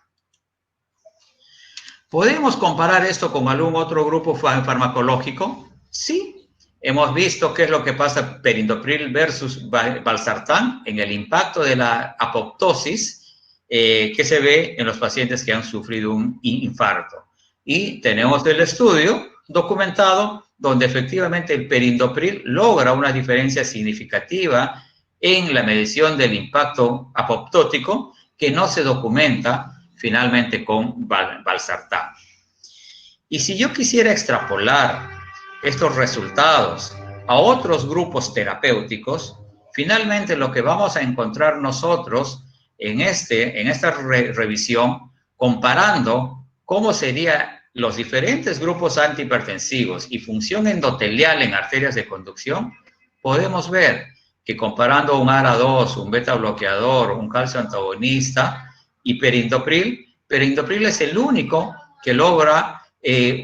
¿Podemos comparar esto con algún otro grupo farmacológico? Sí. Hemos visto qué es lo que pasa perindopril versus valsartán en el impacto de la apoptosis que se ve en los pacientes que han sufrido un infarto. Y tenemos el estudio documentado donde efectivamente el perindopril logra una diferencia significativa en la medición del impacto apoptótico que no se documenta finalmente con valsartán. Y si yo quisiera extrapolar estos resultados a otros grupos terapéuticos, Finalmente, lo que vamos a encontrar nosotros en esta revisión, comparando cómo serían los diferentes grupos antihipertensivos y función endotelial en arterias de conducción, podemos ver que comparando un ARA2, un beta bloqueador, un calcio antagonista y perindopril es el único que logra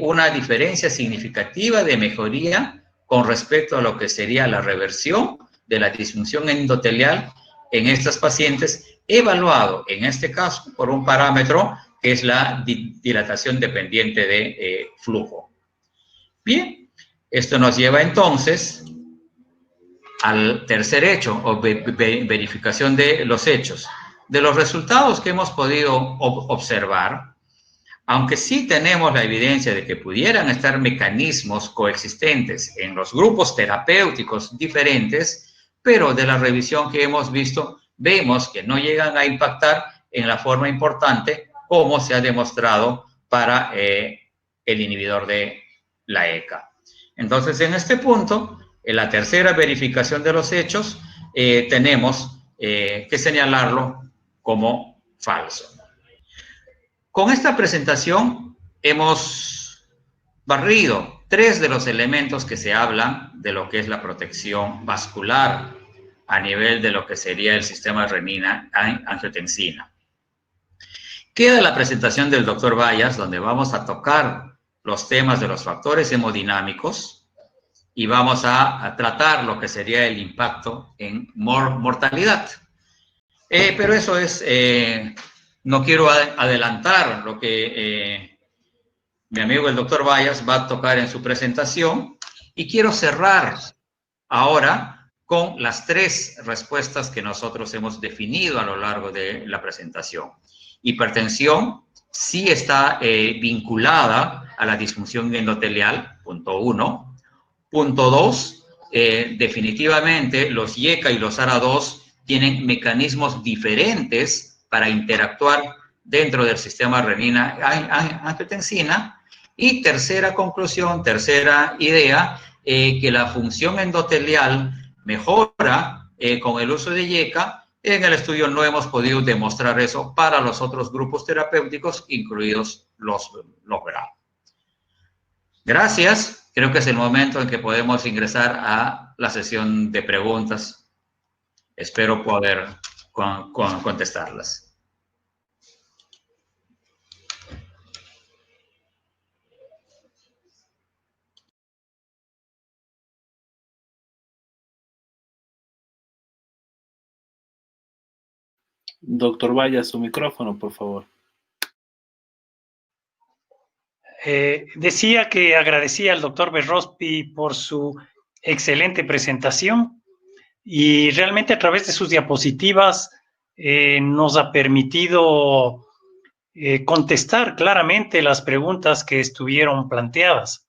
una diferencia significativa de mejoría con respecto a lo que sería la reversión de la disfunción endotelial en estos pacientes, evaluado en este caso por un parámetro que es la dilatación dependiente de flujo. Bien, esto nos lleva entonces al tercer hecho, o verificación de los hechos. De los resultados que hemos podido observar, aunque sí tenemos la evidencia de que pudieran estar mecanismos coexistentes en los grupos terapéuticos diferentes, pero de la revisión que hemos visto, vemos que no llegan a impactar en la forma importante como se ha demostrado para el inhibidor de la ECA. Entonces, en este punto, en la tercera verificación de los hechos, tenemos que señalarlo como falso. Con esta presentación hemos barrido 3 de los elementos que se hablan de lo que es la protección vascular a nivel de lo que sería el sistema renina-angiotensina. Queda la presentación del doctor Bayas, donde vamos a tocar los temas de los factores hemodinámicos y vamos a tratar lo que sería el impacto en mortalidad. Pero eso es, no quiero adelantar lo que mi amigo el doctor Bayas va a tocar en su presentación y quiero cerrar ahora con las 3 respuestas que nosotros hemos definido a lo largo de la presentación. Hipertensión sí está vinculada a la disfunción endotelial, punto 1. Punto 2, definitivamente los IECA y los ARA2 tienen mecanismos diferentes para interactuar dentro del sistema renina-angiotensina. Y tercera conclusión, tercera idea, que la función endotelial mejora con el uso de IECA. En el estudio no hemos podido demostrar eso para los otros grupos terapéuticos, incluidos los BRAF. Gracias. Creo que es el momento en que podemos ingresar a la sesión de preguntas. Espero poder contestarlas. Doctor Bayas, su micrófono, por favor. Decía que agradecía al doctor Berrospi por su excelente presentación y realmente a través de sus diapositivas nos ha permitido contestar claramente las preguntas que estuvieron planteadas.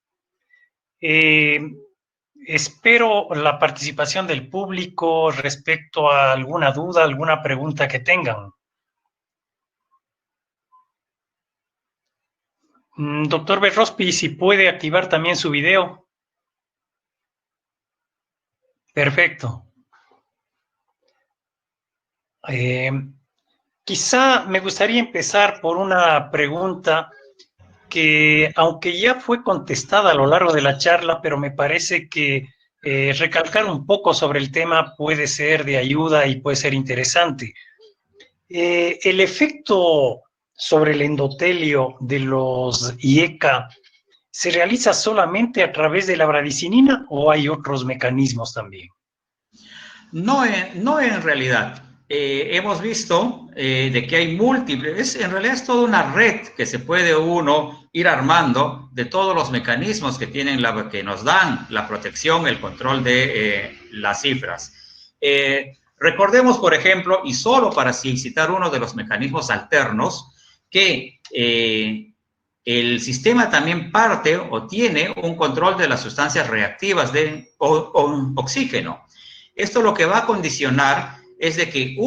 Espero la participación del público respecto a alguna duda, alguna pregunta que tengan. Doctor Berrospi, si puede activar también su video. Perfecto. Quizá me gustaría empezar por una pregunta que, aunque ya fue contestada a lo largo de la charla, pero me parece que recalcar un poco sobre el tema puede ser de ayuda y puede ser interesante. El efecto sobre el endotelio de los IECA, ¿se realiza solamente a través de la bradicinina o hay otros mecanismos también? No en realidad. Hemos visto de que hay múltiples, en realidad es toda una red que se puede uno ir armando de todos los mecanismos que tienen que nos dan la protección, el control de las cifras. Recordemos, por ejemplo, y solo para citar uno de los mecanismos alternos, que el sistema también parte o tiene un control de las sustancias reactivas de oxígeno. Esto lo que va a condicionar es de que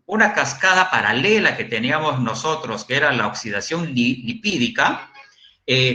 una cascada paralela que teníamos nosotros, que era la oxidación lipídica,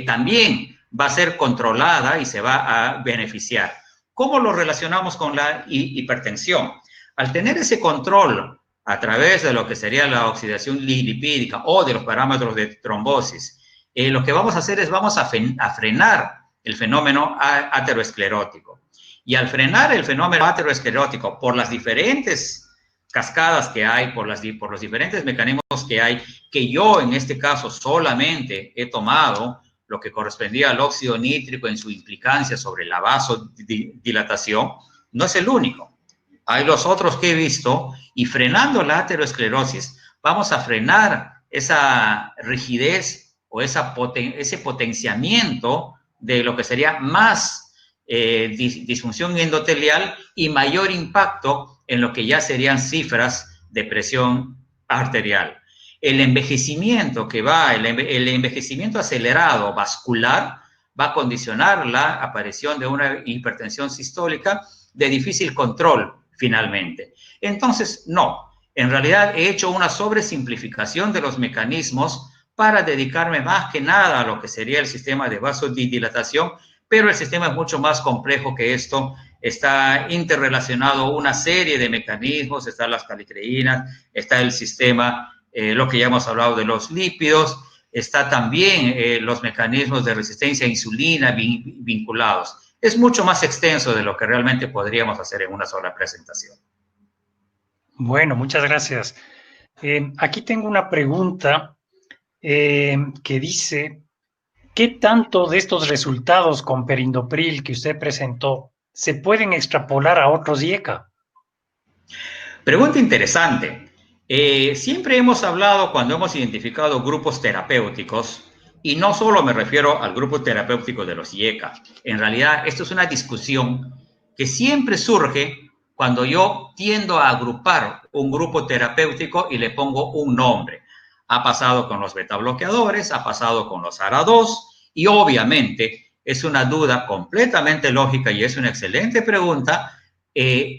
también va a ser controlada y se va a beneficiar. ¿Cómo lo relacionamos con la hipertensión? Al tener ese control a través de lo que sería la oxidación lipídica o de los parámetros de trombosis, lo que vamos a hacer es vamos a frenar el fenómeno aterosclerótico. Y al frenar el fenómeno aterosclerótico por las diferentes cascadas que hay, por los diferentes mecanismos que hay, que yo en este caso solamente he tomado lo que correspondía al óxido nítrico en su implicancia sobre la vasodilatación, no es el único. Hay los otros que he visto, y frenando la aterosclerosis vamos a frenar esa rigidez o ese potenciamiento de lo que sería más disfunción endotelial y mayor impacto en lo que ya serían cifras de presión arterial. El envejecimiento el envejecimiento acelerado vascular va a condicionar la aparición de una hipertensión sistólica de difícil control finalmente. Entonces, no, en realidad he hecho una sobresimplificación de los mecanismos para dedicarme más que nada a lo que sería el sistema de vasodilatación, pero el sistema es mucho más complejo que esto. Está interrelacionado una serie de mecanismos, están las calicreínas, está el sistema, lo que ya hemos hablado de los lípidos, está también los mecanismos de resistencia a insulina vinculados. Es mucho más extenso de lo que realmente podríamos hacer en una sola presentación. Bueno, muchas gracias. Aquí tengo una pregunta que dice, ¿qué tanto de estos resultados con perindopril que usted presentó se pueden extrapolar a otros IECA? Pregunta interesante. Siempre hemos hablado cuando hemos identificado grupos terapéuticos, y no solo me refiero al grupo terapéutico de los IECA. En realidad, esto es una discusión que siempre surge cuando yo tiendo a agrupar un grupo terapéutico y le pongo un nombre. Ha pasado con los betabloqueadores, ha pasado con los ARA2, y obviamente es una duda completamente lógica y es una excelente pregunta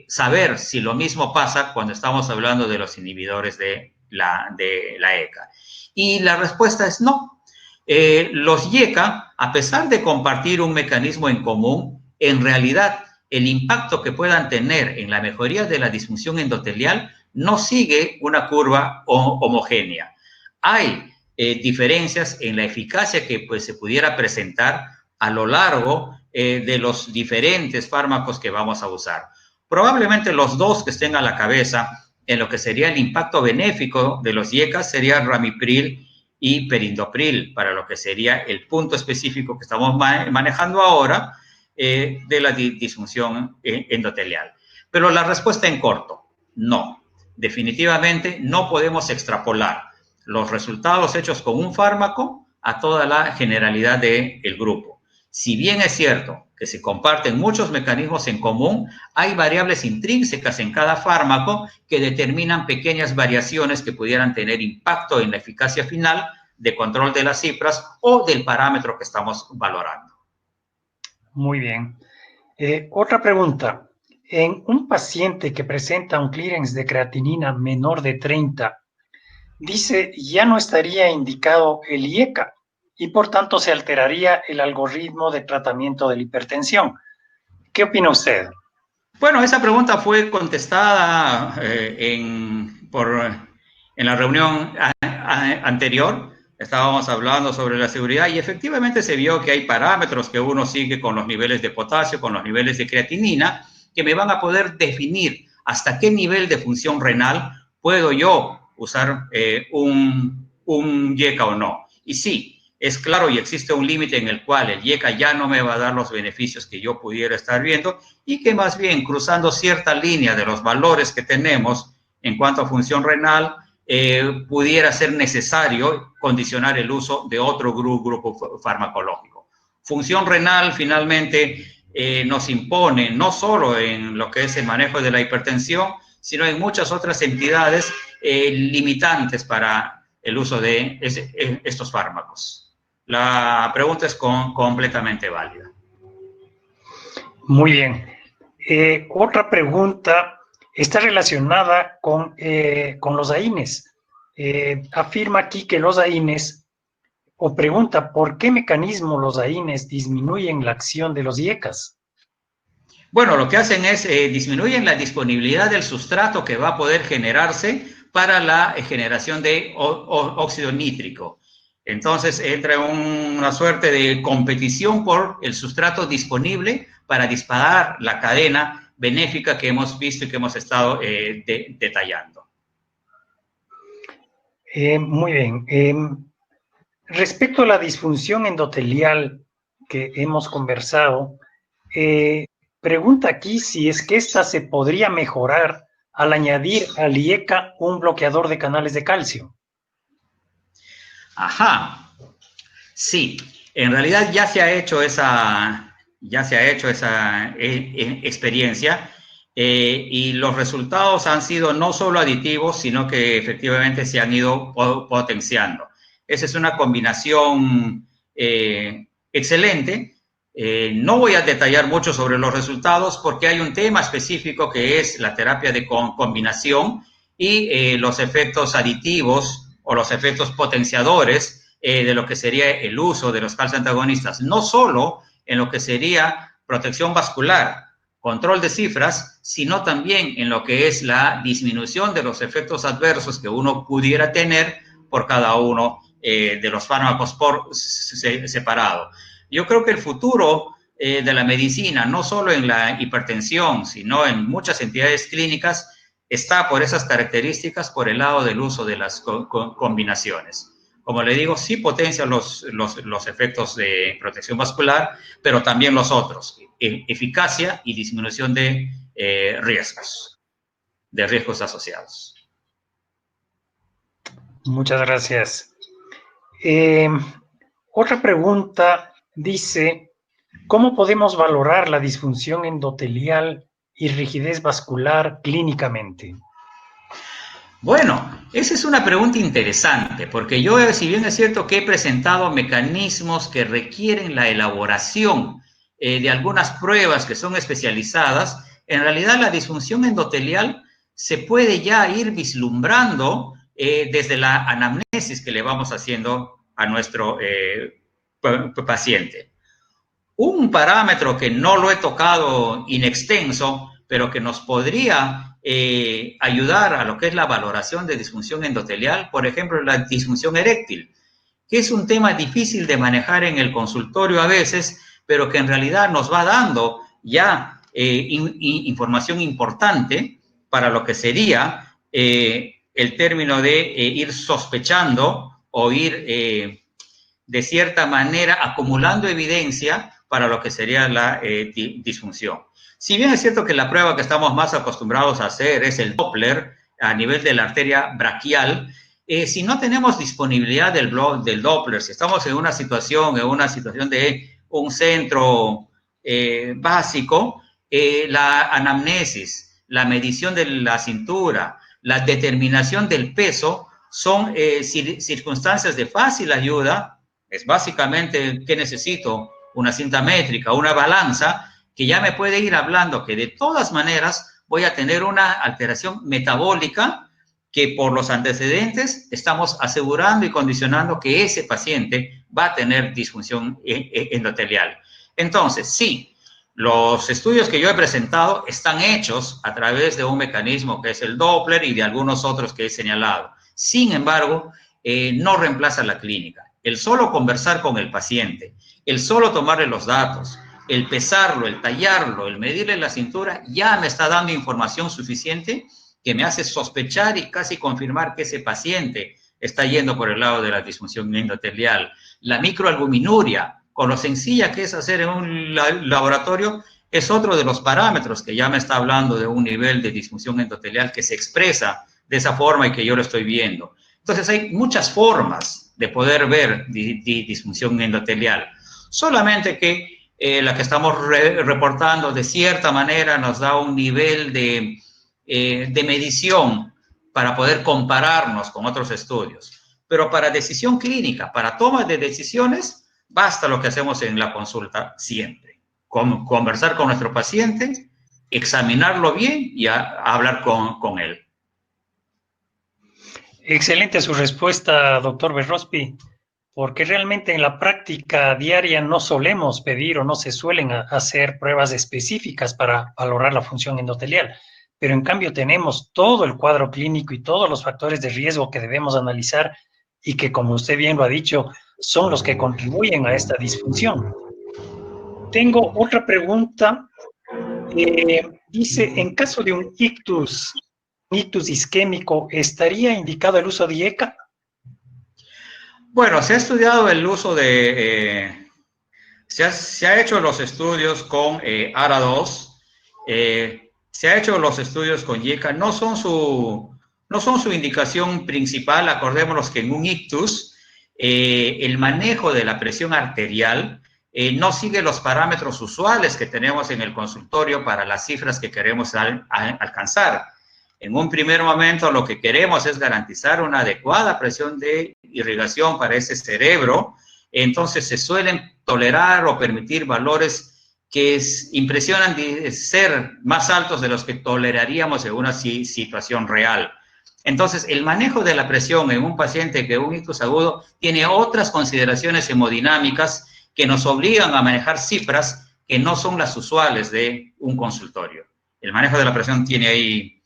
saber si lo mismo pasa cuando estamos hablando de los inhibidores de la ECA. Y la respuesta es no. Los IECA, a pesar de compartir un mecanismo en común, en realidad el impacto que puedan tener en la mejoría de la disfunción endotelial no sigue una curva homogénea. Hay diferencias en la eficacia que se pudiera presentar a lo largo de los diferentes fármacos que vamos a usar. Probablemente los dos que estén a la cabeza en lo que sería el impacto benéfico de los IECA serían ramipril y perindopril, para lo que sería el punto específico que estamos manejando ahora de la disfunción endotelial. Pero la respuesta en corto, no. Definitivamente no podemos extrapolar los resultados hechos con un fármaco a toda la generalidad del grupo. Si bien es cierto que se comparten muchos mecanismos en común, hay variables intrínsecas en cada fármaco que determinan pequeñas variaciones que pudieran tener impacto en la eficacia final de control de las cifras o del parámetro que estamos valorando. Muy bien. Otra pregunta. En un paciente que presenta un clearance de creatinina menor de 30, dice ya no estaría indicado el IECA y por tanto se alteraría el algoritmo de tratamiento de la hipertensión. ¿Qué opina usted? Bueno, esa pregunta fue contestada en la reunión anterior. Estábamos hablando sobre la seguridad y efectivamente se vio que hay parámetros que uno sigue con los niveles de potasio, con los niveles de creatinina, que me van a poder definir hasta qué nivel de función renal puedo yo usar un IECA o no. Y sí, es claro y existe un límite en el cual el IECA ya no me va a dar los beneficios que yo pudiera estar viendo y que más bien cruzando cierta línea de los valores que tenemos en cuanto a función renal, pudiera ser necesario condicionar el uso de otro grupo farmacológico. Función renal finalmente nos impone no solo en lo que es el manejo de la hipertensión, sino en muchas otras entidades limitantes para el uso de estos fármacos. La pregunta es completamente válida. Muy bien. Otra pregunta está relacionada con los AINES. Afirma aquí que los AINES, o pregunta, ¿por qué mecanismo los AINES disminuyen la acción de los IECAs? Bueno, lo que hacen es disminuyen la disponibilidad del sustrato que va a poder generarse para la generación de óxido nítrico. Entonces entra una suerte de competición por el sustrato disponible para disparar la cadena benéfica que hemos visto y que hemos estado detallando. Muy bien. Respecto a la disfunción endotelial que hemos conversado, pregunta aquí si es que esta se podría mejorar al añadir al IECA un bloqueador de canales de calcio. Ajá, sí, en realidad ya se ha hecho esa experiencia y los resultados han sido no solo aditivos, sino que efectivamente se han ido potenciando. Esa es una combinación excelente. No voy a detallar mucho sobre los resultados porque hay un tema específico que es la terapia de combinación y los efectos aditivos o los efectos potenciadores de lo que sería el uso de los calcioantagonistas, no solo en lo que sería protección vascular, control de cifras, sino también en lo que es la disminución de los efectos adversos que uno pudiera tener por cada uno de los fármacos por separado. Yo creo que el futuro de la medicina, no solo en la hipertensión, sino en muchas entidades clínicas, está por esas características, por el lado del uso de las combinaciones. Como le digo, sí potencia los efectos de protección vascular, pero también los otros, eficacia y disminución de riesgos asociados. Muchas gracias. Otra pregunta dice, ¿cómo podemos valorar la disfunción endotelial y rigidez vascular clínicamente? Bueno, esa es una pregunta interesante, porque yo, si bien es cierto que he presentado mecanismos que requieren la elaboración de algunas pruebas que son especializadas, en realidad la disfunción endotelial se puede ya ir vislumbrando desde la anamnesis que le vamos haciendo a nuestro paciente. Un parámetro que no lo he tocado in extenso, pero que nos podría ayudar a lo que es la valoración de disfunción endotelial, por ejemplo, la disfunción eréctil, que es un tema difícil de manejar en el consultorio a veces, pero que en realidad nos va dando ya información importante para lo que sería el término de ir sospechando o ir de cierta manera acumulando evidencia para lo que sería la disfunción. Si bien es cierto que la prueba que estamos más acostumbrados a hacer es el Doppler a nivel de la arteria braquial, si no tenemos disponibilidad del Doppler, si estamos en una situación de un centro básico, la anamnesis, la medición de la cintura, la determinación del peso son circunstancias de fácil ayuda. Es básicamente qué necesito, una cinta métrica, una balanza, que ya me puede ir hablando que de todas maneras voy a tener una alteración metabólica que por los antecedentes estamos asegurando y condicionando que ese paciente va a tener disfunción endotelial. Entonces, sí, los estudios que yo he presentado están hechos a través de un mecanismo que es el Doppler y de algunos otros que he señalado. Sin embargo, no reemplaza la clínica. El solo conversar con el paciente, el solo tomarle los datos, el pesarlo, el tallarlo, el medirle la cintura, ya me está dando información suficiente que me hace sospechar y casi confirmar que ese paciente está yendo por el lado de la disfunción endotelial. La microalbuminuria, con lo sencilla que es hacer en un laboratorio, es otro de los parámetros que ya me está hablando de un nivel de disfunción endotelial que se expresa de esa forma y que yo lo estoy viendo. Entonces hay muchas formas de poder ver disfunción endotelial, solamente que la que estamos reportando de cierta manera nos da un nivel de medición para poder compararnos con otros estudios. Pero para decisión clínica, para toma de decisiones, basta lo que hacemos en la consulta siempre. Conversar con nuestro paciente, examinarlo bien y hablar con él. Excelente su respuesta, doctor Berrospi. porque realmente en la práctica diaria no solemos pedir o no se suelen hacer pruebas específicas para valorar la función endotelial, pero en cambio tenemos todo el cuadro clínico y todos los factores de riesgo que debemos analizar y que, como usted bien lo ha dicho, son los que contribuyen a esta disfunción. Tengo otra pregunta. Dice, en caso de un ictus isquémico, ¿estaría indicado el uso de IECA? Bueno, se ha estudiado el uso de... se ha hecho los estudios con ARA2, se ha hecho los estudios con IECA, no son su indicación principal. Acordémonos que en un ictus, el manejo de la presión arterial no sigue los parámetros usuales que tenemos en el consultorio para las cifras que queremos alcanzar. En un primer momento, lo que queremos es garantizar una adecuada presión de irrigación para ese cerebro. Entonces, se suelen tolerar o permitir valores que impresionan de ser más altos de los que toleraríamos en una situación real. Entonces, el manejo de la presión en un paciente que un ictus agudo tiene otras consideraciones hemodinámicas que nos obligan a manejar cifras que no son las usuales de un consultorio. El manejo de la presión tiene ahí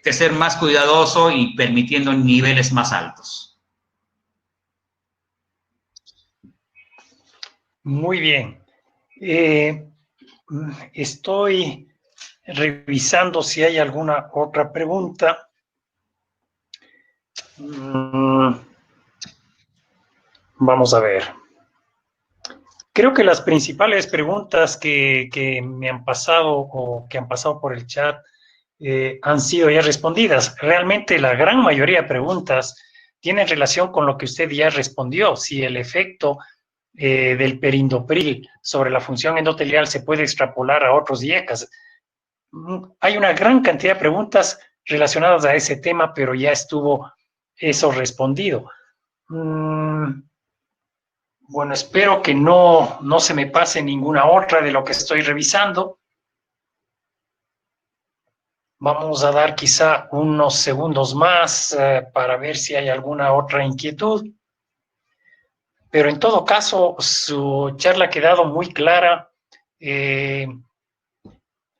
que ser más cuidadoso y permitiendo niveles más altos. Muy bien. Estoy revisando si hay alguna otra pregunta. Vamos a ver. Creo que las principales preguntas que me han pasado o que han pasado por el chat han sido ya respondidas. Realmente la gran mayoría de preguntas tienen relación con lo que usted ya respondió, si el efecto del perindopril sobre la función endotelial se puede extrapolar a otros IECAs. Hay una gran cantidad de preguntas relacionadas a ese tema, pero ya estuvo eso respondido. Bueno, espero que no se me pase ninguna otra de lo que estoy revisando. Vamos a dar quizá unos segundos más para ver si hay alguna otra inquietud. Pero en todo caso, su charla ha quedado muy clara.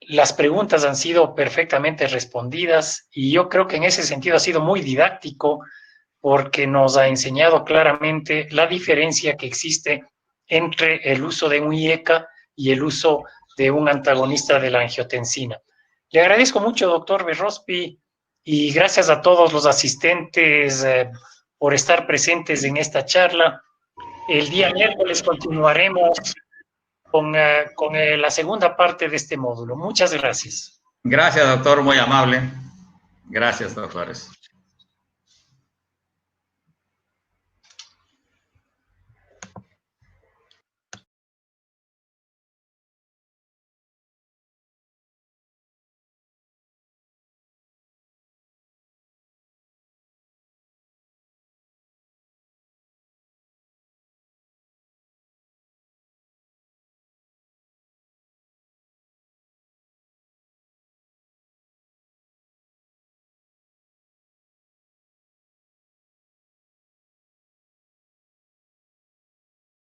Las preguntas han sido perfectamente respondidas y yo creo que en ese sentido ha sido muy didáctico porque nos ha enseñado claramente la diferencia que existe entre el uso de un IECA y el uso de un antagonista de la angiotensina. Le agradezco mucho, doctor Berrospi, y gracias a todos los asistentes por estar presentes en esta charla. El día miércoles continuaremos con la segunda parte de este módulo. Muchas gracias. Gracias, doctor, muy amable. Gracias, doctores.